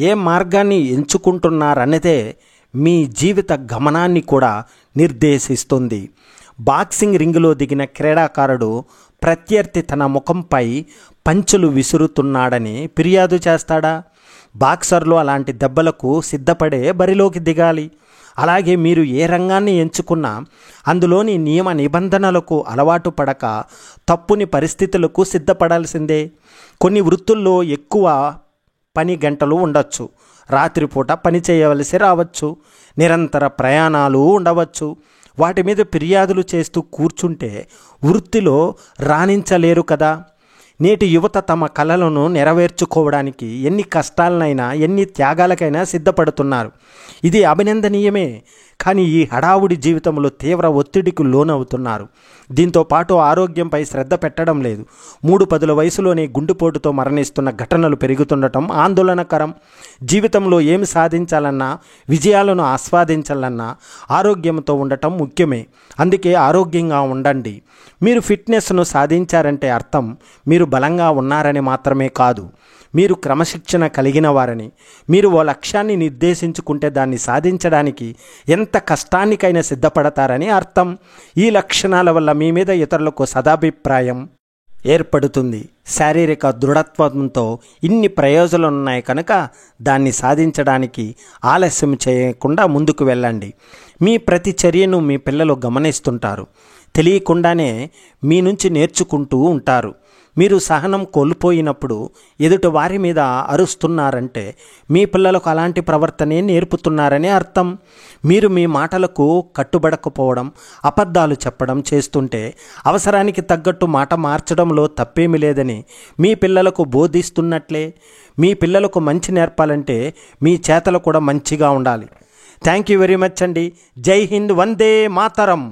ఏ మార్గాన్ని ఎంచుకుంటున్నారన్నదే మీ జీవిత గమనాన్ని కూడా నిర్దేశిస్తుంది. బాక్సింగ్ రింగులో దిగిన క్రీడాకారుడు ప్రత్యర్థి తన ముఖంపై పంచులు విసురుతున్నాడని ఫిర్యాదు చేస్తాడా? బాక్సర్లు అలాంటి దెబ్బలకు సిద్ధపడే బరిలోకి దిగాలి. అలాగే మీరు ఏ రంగాన్ని ఎంచుకున్నా అందులోని నియమ నిబంధనలకు అలవాటు పడక తప్పుని పరిస్థితులకు సిద్ధపడాల్సిందే. కొన్ని వృత్తుల్లో ఎక్కువ పని గంటలు ఉండొచ్చు. రాత్రిపూట పని చేయవలసి రావచ్చు. నిరంతర ప్రయాణాలు ఉండవచ్చు. వాటి మీద ఫిర్యాదులు చేస్తూ కూర్చుంటే వృత్తిలో రాణించలేరు కదా. నేటి యువత తమ కలలను నెరవేర్చుకోవడానికి ఎన్ని కష్టాలనైనా ఎన్ని త్యాగాలకైనా సిద్ధపడుతున్నారు. ఇది అభినందనీయమే. కానీ ఈ హడావుడి జీవితంలో తీవ్ర ఒత్తిడికి లోనవుతున్నారు. దీంతో పాటు ఆరోగ్యంపై శ్రద్ధ పెట్టడం లేదు. 3-10 వయసులోనే గుండెపోటుతో మరణిస్తున్న ఘటనలు పెరుగుతుండటం ఆందోళనకరం. జీవితంలో ఏమి సాధించాలన్నా, విజయాలను ఆస్వాదించాలన్నా ఆరోగ్యంతో ఉండటం ముఖ్యమే. అందుకే ఆరోగ్యంగా ఉండండి. మీరు ఫిట్నెస్ను సాధించారంటే అర్థం మీరు బలంగా ఉన్నారని మాత్రమే కాదు, మీరు క్రమశిక్షణ కలిగిన వారని. మీరు ఓ లక్ష్యాన్ని నిర్దేశించుకుంటే దాన్ని సాధించడానికి ఎంత కష్టానికైనా సిద్ధపడతారని అర్థం. ఈ లక్షణాల వల్ల మీ మీద ఇతరులకు సదాభిప్రాయం ఏర్పడుతుంది. శారీరక దృఢత్వంతో ఇన్ని ప్రయోజనాలు ఉన్నాయి కనుక దాన్ని సాధించడానికి ఆలస్యం చేయకుండా ముందుకు వెళ్ళండి. మీ ప్రతి చర్యను మీ పిల్లలు గమనిస్తుంటారు. తెలియకుండానే మీ నుంచి నేర్చుకుంటూ ఉంటారు. మీరు సహనం కోల్పోయినప్పుడు ఎదుటి వారి మీద అరుస్తున్నారంటే మీ పిల్లలకు అలాంటి ప్రవర్తనే నేర్పుతున్నారని అర్థం. మీరు మీ మాటలకు కట్టుబడకపోవడం, అబద్ధాలు చెప్పడం చేస్తుంటే అవసరానికి తగ్గట్టు మాట మార్చడంలో తప్పేమీ లేదని మీ పిల్లలకు బోధిస్తున్నట్లే. మీ పిల్లలకు మంచి నేర్పాలంటే మీ చేతలు కూడా మంచిగా ఉండాలి. థ్యాంక్ యూ వెరీ మచ్ అండి. జై హింద్, వందే మాతరం.